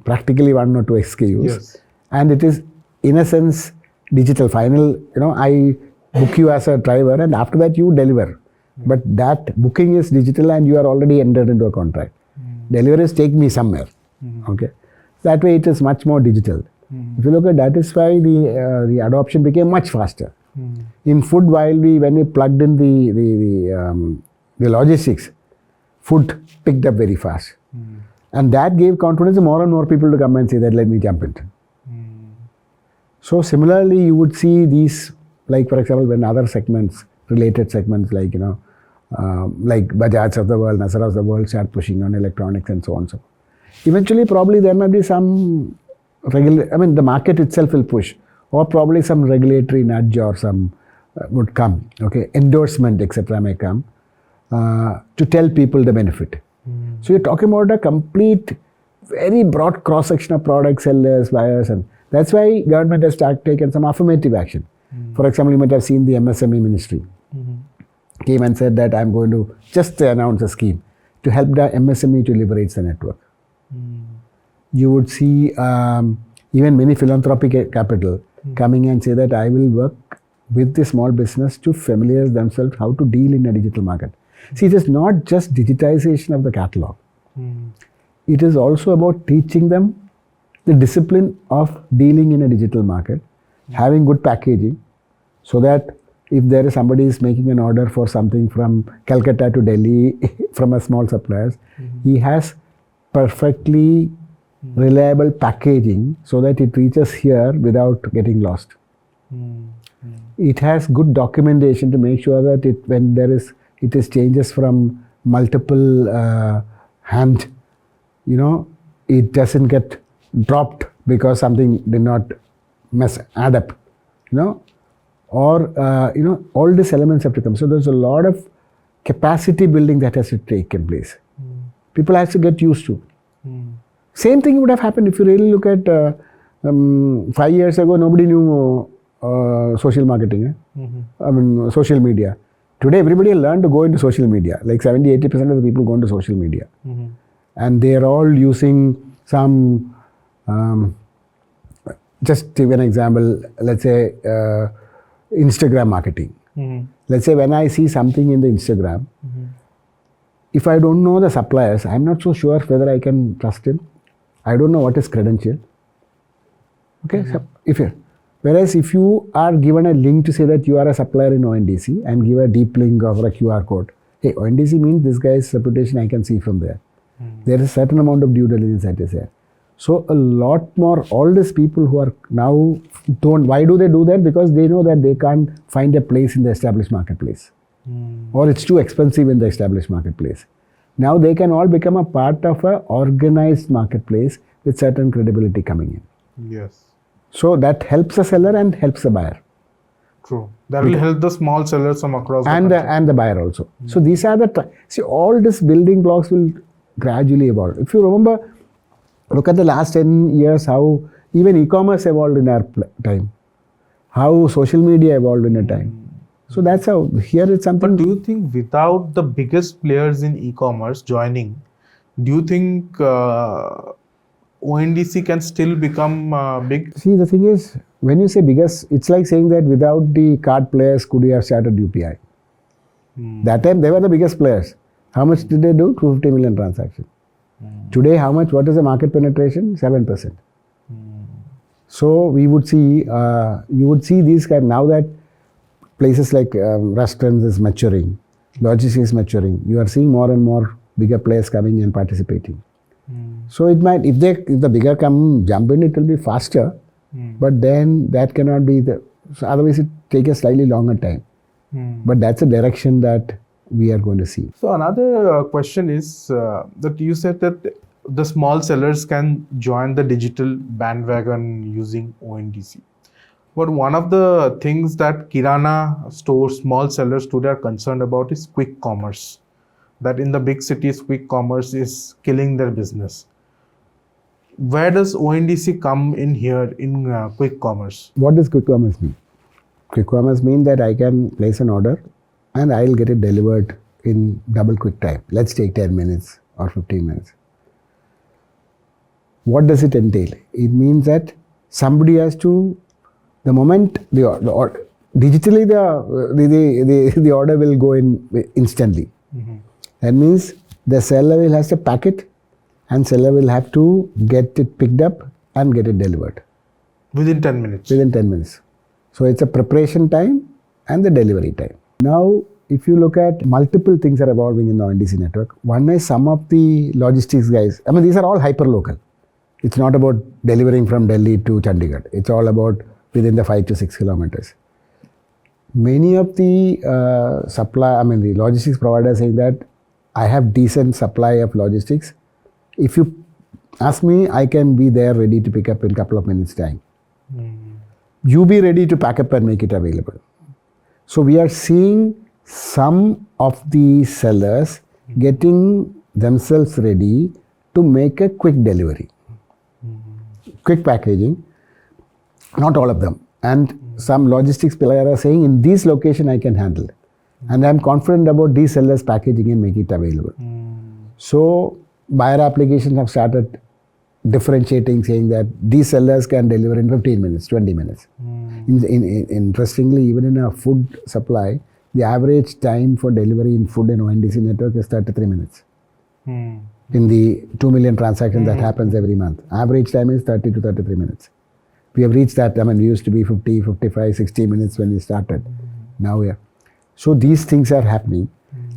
practically one or two SKUs. Yes. And it is, in a sense, digital. Final, I book you as a driver and after that you deliver. But that booking is digital and you are already entered into a contract. Deliver is take me somewhere. Okay. That way it is much more digital. If you look at that, is why the adoption became much faster. In food, when we plugged in the logistics, food picked up very fast. And that gave confidence to more and more people to come and say that, let me jump into. So similarly, you would see these, like for example, when other segments, related segments like, like Bajaj of the world, Nasara of the world start pushing on electronics and so on. So eventually, probably there might be some the market itself will push, or probably some regulatory nudge or some would come, okay, endorsement, etc. may come to tell people the benefit. So you're talking about a complete, very broad cross-section of products, sellers, buyers, and that's why government has taken some affirmative action. For example, you might have seen the MSME ministry came and said that I'm going to just announce a scheme to help the MSME to leverage the network. You would see even many philanthropic capital coming and say that I will work with the small business to familiarize themselves how to deal in a digital market. See, it is not just digitization of the catalog. It is also about teaching them the discipline of dealing in a digital market, having good packaging, so that if there is somebody is making an order for something from Calcutta to Delhi from a small suppliers, he has perfectly reliable packaging so that it reaches here without getting lost. It has good documentation to make sure that it is changes from multiple hand, it doesn't get dropped because something did not add up, or all these elements have to come. So there's a lot of capacity building that has to take place. People have to get used to. Same thing would have happened if you really look at 5 years ago, nobody knew social marketing, social media. Today, everybody learned to go into social media. Like 70-80% of the people go into social media. And they're all using some, just to give an example, let's say Instagram marketing. Let's say when I see something in the Instagram, if I don't know the suppliers, I'm not so sure whether I can trust him. I don't know what is credential. Okay, so whereas if you are given a link to say that you are a supplier in ONDC and give a deep link or a QR code, hey, ONDC means this guy's reputation I can see from there. There is a certain amount of due diligence that is there. So a lot more, all these people who are now why do they do that? Because they know that they can't find a place in the established marketplace. Or it's too expensive in the established marketplace. Now they can all become a part of an organized marketplace with certain credibility coming in. Yes. So that helps the seller and helps the buyer. True. That will help the small sellers from across the country. And the buyer also. So these are see, all these building blocks will gradually evolve. If you remember, look at the last 10 years, how even e-commerce evolved in our time, how social media evolved in a time. So that's how, here it's something. But do you think without the biggest players in e-commerce joining, do you think ONDC can still become big? See, the thing is, when you say biggest, it's like saying that without the card players, could you have started UPI? That time, they were the biggest players. How much did they do? 250 million transactions. Today, how much? What is the market penetration? 7%. So we would see, you would see these kind, now that places like restaurants is maturing, logistics is maturing, you are seeing more and more bigger players coming and participating. So it might, if the bigger jump in, it will be faster, but then that cannot be so otherwise it takes a slightly longer time. But that's a direction that we are going to see. So another question is that you said that the small sellers can join the digital bandwagon using ONDC. But one of the things that Kirana stores, small sellers today are concerned about is quick commerce. That in the big cities, quick commerce is killing their business. Where does ONDC come in here in quick commerce? What does quick commerce mean? Quick commerce means that I can place an order and I'll get it delivered in double quick time. Let's take 10 minutes or 15 minutes. What does it entail? It means that somebody has to, the moment digitally the order will go in instantly. That means the seller will have to pack it and seller will have to get it picked up and get it delivered. Within 10 minutes? Within 10 minutes. So it's a preparation time and the delivery time. Now, if you look at multiple things that are evolving in the ONDC network, one is some of the logistics guys, I mean, these are all hyper-local. It's not about delivering from Delhi to Chandigarh. It's all about within the 5 to 6 kilometers. Many of the the logistics providers saying that I have decent supply of logistics. If you ask me, I can be there ready to pick up in a couple of minutes time. You be ready to pack up and make it available. So we are seeing some of the sellers getting themselves ready to make a quick delivery. Quick packaging, not all of them. And some logistics players are saying in this location I can handle it. And I'm confident about these sellers packaging and make it available. So buyer applications have started differentiating, saying that these sellers can deliver in 15 minutes, 20 minutes. Interestingly, even in a food supply, the average time for delivery in food in ONDC network is 33 minutes. In the 2 million transactions that happens every month, average time is 30 to 33 minutes. We have reached that. I mean, we used to be 50, 55, 60 minutes when we started. Now we are. So these things are happening.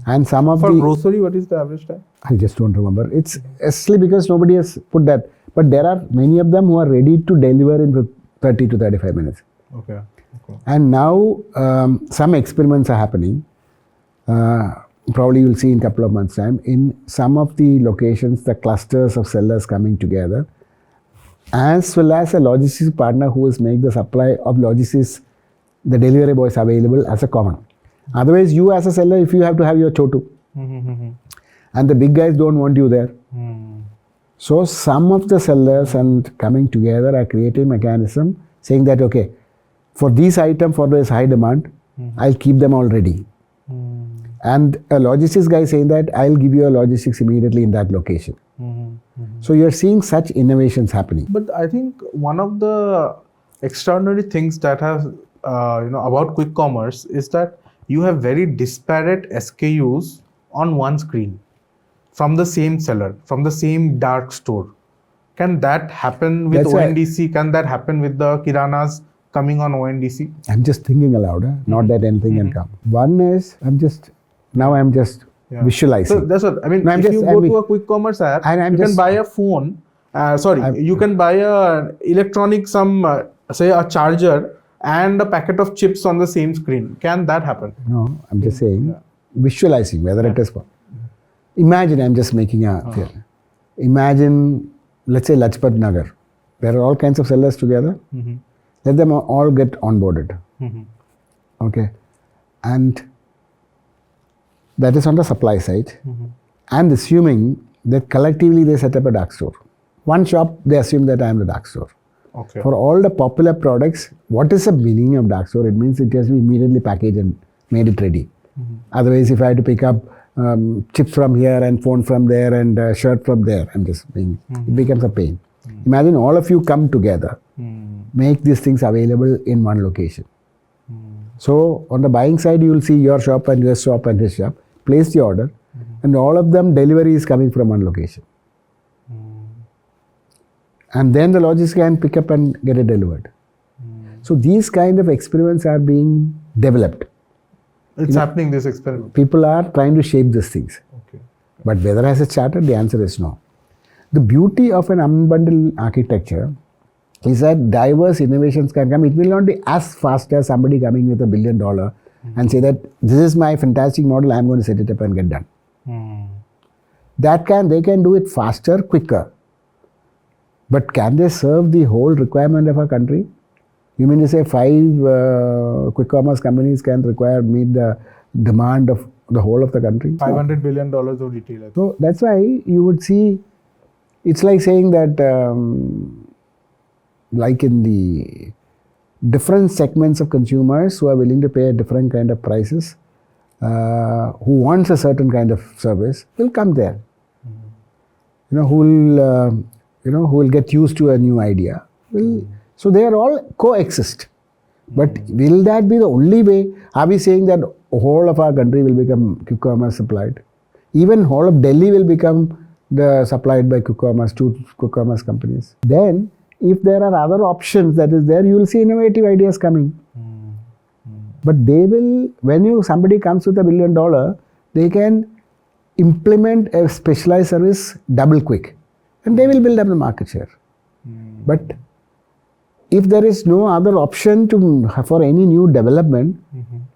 And some of For grocery, what is the average time? I just don't remember. It's actually because nobody has put that. But there are many of them who are ready to deliver in 30 to 35 minutes. Okay. And now some experiments are happening. Probably you'll see in a couple of months' time. In some of the locations, the clusters of sellers coming together, as well as a logistics partner who will make the supply of logistics, the delivery boys available as a common. Otherwise, you as a seller, if you have to have your chotu, and the big guys don't want you there. So some of the sellers and coming together are creating mechanism saying that, okay, for these items, for this high demand, I'll keep them all ready. And a logistics guy saying that I'll give you a logistics immediately in that location. So you're seeing such innovations happening. But I think one of the extraordinary things that has, about quick commerce is that you have very disparate SKUs on one screen from the same seller, from the same dark store. Can that happen with ONDC? Can that happen with the Kiranas coming on ONDC? I'm just thinking aloud, not that anything can come. One is, I'm just visualizing. So that's what, I mean, if you go to a quick commerce app, you can buy a phone, you can buy a electronic, say a charger and a packet of chips on the same screen. Can that happen? No, I'm just saying, visualizing whether it is. Imagine, I'm just making a theory. Imagine, let's say Lajpat Nagar. There are all kinds of sellers together. Let them all get onboarded. Okay. And that is on the supply side. And assuming that collectively they set up a dark store. One shop, they assume that I am the dark store. Okay. For all the popular products, what is the meaning of dark store? It means it has to be immediately packaged and made it ready. Otherwise, if I had to pick up chips from here and phone from there and shirt from there, it becomes a pain. Imagine all of you come together, make these things available in one location. So on the buying side, you will see your shop and his shop and his shop, place the order, and all of them delivery is coming from one location. And then the logistics can pick up and get it delivered. So these kind of experiments are being developed. It's happening, this experiment. People are trying to shape these things. Okay. But whether has it started, the answer is no. The beauty of an unbundled architecture is that diverse innovations can come. It will not be as fast as somebody coming with $1 billion and say that this is my fantastic model, I'm going to set it up and get done. They can do it faster, quicker. But can they serve the whole requirement of a country? You mean to say 5 quick commerce companies can meet the demand of the whole of the country? $500 billion of retail. So that's why you would see, it's like saying that like in the different segments of consumers who are willing to pay a different kind of prices, who wants a certain kind of service, will come there. Who will get used to a new idea. So they are all coexist. But will that be the only way? Are we saying that whole of our country will become quick commerce supplied? Even whole of Delhi will become supplied by quick commerce, 2 quick commerce companies. Then, if there are other options that is there, you will see innovative ideas coming. But they will, when somebody comes with $1 billion, they can implement a specialized service double quick. And they will build up the market share. But if there is no other option for any new development,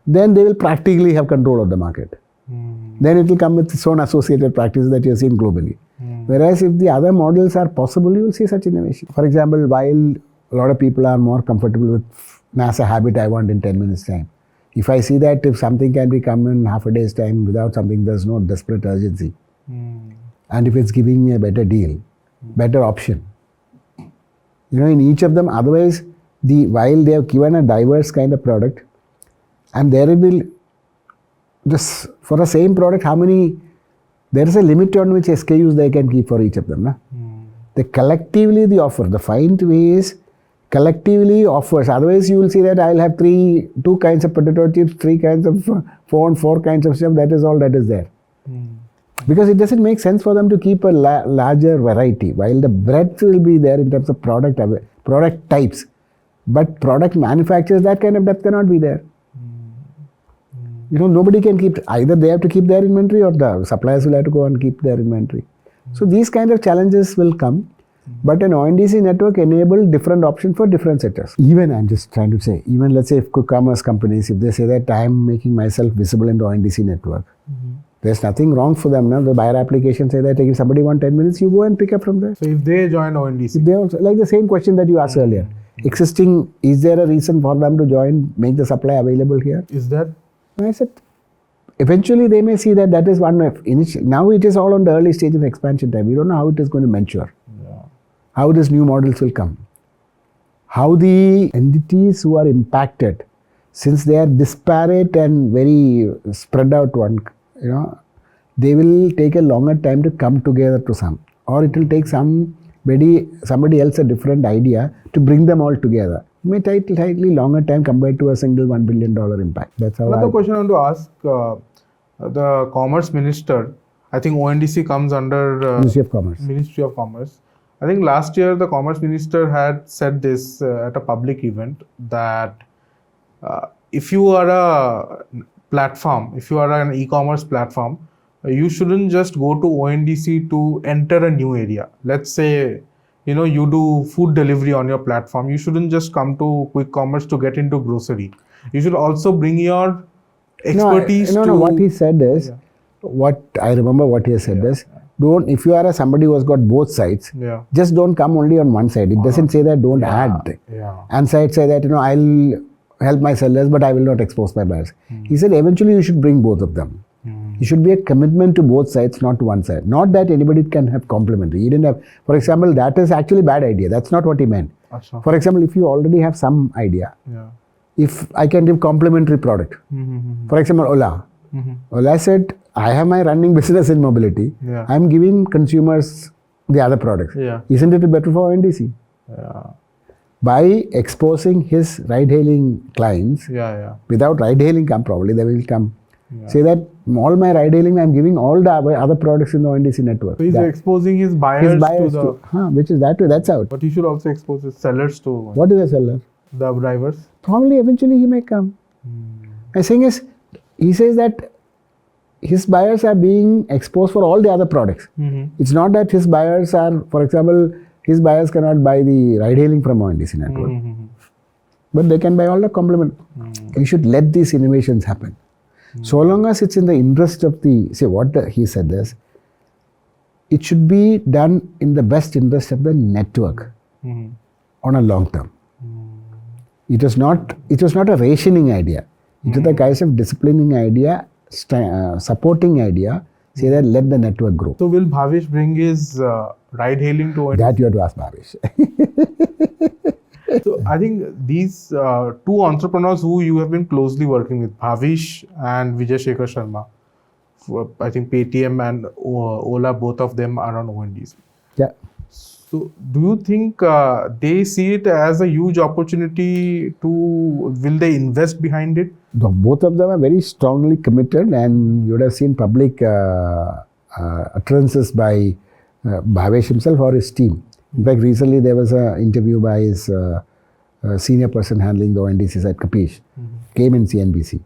then they will practically have control of the market. Then it will come with its own associated practices that you have seen globally. Whereas if the other models are possible, you will see such innovation. For example, while a lot of people are more comfortable with as a habit, I want in 10 minutes time. If I see that if something can be come in half a day's time without something, there's no desperate urgency. And if it's giving me a better deal, better option. In each of them, otherwise, while they have given a diverse kind of product, and there will just for the same product, there is a limit on which SKUs they can keep for each of them. They collectively offer. The find way is collectively offers. Otherwise, you will see that I'll have two kinds of potato chips, 3 kinds of phone, 4 kinds of stuff. That is all that is there. Because it doesn't make sense for them to keep a larger variety. While the breadth will be there in terms of product types, but product manufacturers, that kind of depth cannot be there. Nobody can keep, either they have to keep their inventory or the suppliers will have to go and keep their inventory. So these kind of challenges will come, but an ONDC network enables different options for different sectors. Even, I'm just trying to say, even let's say if quick commerce companies, if they say that I'm making myself visible in the ONDC network, there's nothing wrong for them now. The buyer application say that if somebody wants 10 minutes, you go and pick up from there. So if they join ONDC? If they also, like the same question that you asked earlier. Existing, is there a reason for them to join, make the supply available here? Is there? I said, eventually they may see that is one of initial. Now it is all on the early stage of expansion time. We don't know how it is going to mature. How these new models will come. How the entities who are impacted, since they are disparate and very spread out they will take a longer time to come together to some. Or it will take somebody else a different idea to bring them all together. It may take slightly longer time compared to a single $1 billion impact. That's how. Another question I want to ask, the Commerce Minister, I think ONDC comes under Ministry of Commerce. I think last year the Commerce Minister had said this at a public event that if you are a platform, if you are an e-commerce platform, you shouldn't just go to ONDC to enter a new area. Let's say, you do food delivery on your platform. You shouldn't just come to quick commerce to get into grocery. You should also bring your expertise to... what he said is, what I remember what he said is, if you are somebody who has got both sides, just don't come only on one side. It doesn't say that don't add. And side say that, I'll help my sellers, but I will not expose my buyers. He said eventually you should bring both of them. It should be a commitment to both sides, not to one side. Not that anybody can have complementary. He didn't have, for example, that is actually a bad idea. That's not what he meant. For example, if you already have some idea, if I can give complementary product, for example, Ola. Ola said, I have my running business in mobility. I'm giving consumers the other products. Isn't it better for ONDC? By exposing his ride-hailing clients, without ride-hailing come, probably they will come. Say that all my ride-hailing, I'm giving all the other products in the ONDC network. So he's exposing his buyers to which is that way, that's out. But he should also expose his sellers to... What is a seller? The drivers. Probably eventually he may come. My thing is, he says that his buyers are being exposed for all the other products. It's not that his buyers are, for example, his buyers cannot buy the ride-hailing from ONDC network. But they can buy all the complement. You should let these innovations happen. So long as it's in the interest of he said this, it should be done in the best interest of the network on a long term. It was not a rationing idea. It was the kind of disciplining idea, supporting idea, say that let the network grow. So will Bhavish bring his ride-hailing to ONDC? That you have to ask Bhavish. So I think these two entrepreneurs who you have been closely working with, Bhavish and Deepsekhar Sharma, I think Paytm and Ola, both of them are on ONDC. Yeah. So do you think they see it as a huge opportunity will they invest behind it? Both of them are very strongly committed, and you would have seen public utterances by Bhavish himself or his team. In fact, recently there was an interview by his senior person handling the ONDC side, Kapish, came in CNBC,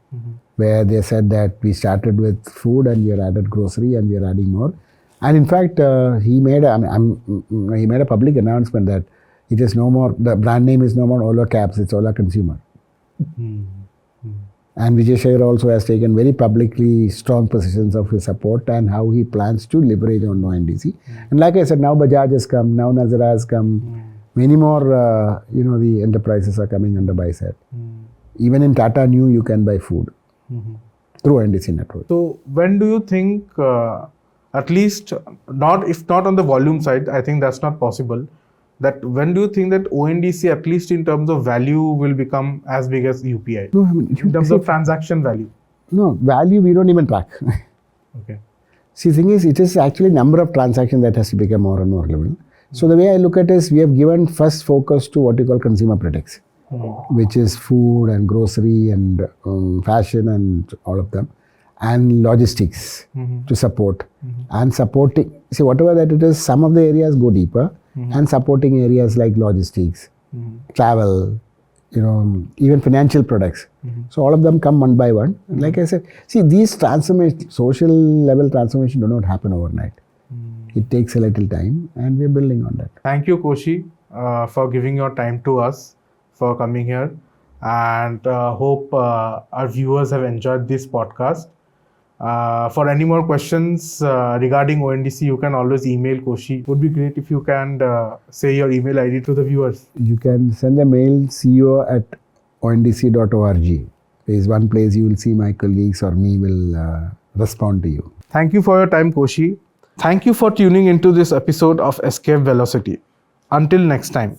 where they said that we started with food and we are added grocery and we are adding more. And in fact, he made a public announcement that it is no more, the brand name is no more Ola Cabs, it's Ola Consumer. And Deepsekhar also has taken very publicly strong positions of his support and how he plans to leverage on ONDC. And like I said, now Bajaj has come, now Nazara has come. Many more, the enterprises are coming under buy side. Even in Tata New, you can buy food through ONDC network. So when do you think, at least, if not on the volume side, I think that's not possible, that when do you think that ONDC, at least in terms of value, will become as big as UPI? No, I mean, in terms of transaction value? No, value we don't even track. Okay. See, the thing is, it is actually number of transactions that has to become more and more relevant. So the way I look at it is we have given first focus to what you call consumer products, which is food and grocery and fashion and all of them, and logistics to support. And supporting, see, whatever that it is, some of the areas go deeper and supporting areas like logistics, travel, even financial products. So all of them come one by one. Like I said, see, these transformation, social level transformation do not happen overnight. It takes a little time and we're building on that. Thank you, Koshy, for giving your time to us, for coming here, and hope our viewers have enjoyed this podcast. For any more questions regarding ONDC, you can always email Koshy. Would be great if you can say your email ID to the viewers. You can send a mail ceo@ondc.org. There is one place you will see my colleagues or me will respond to you. Thank you for your time, Koshy. Thank you for tuning into this episode of Escape Velocity. Until next time.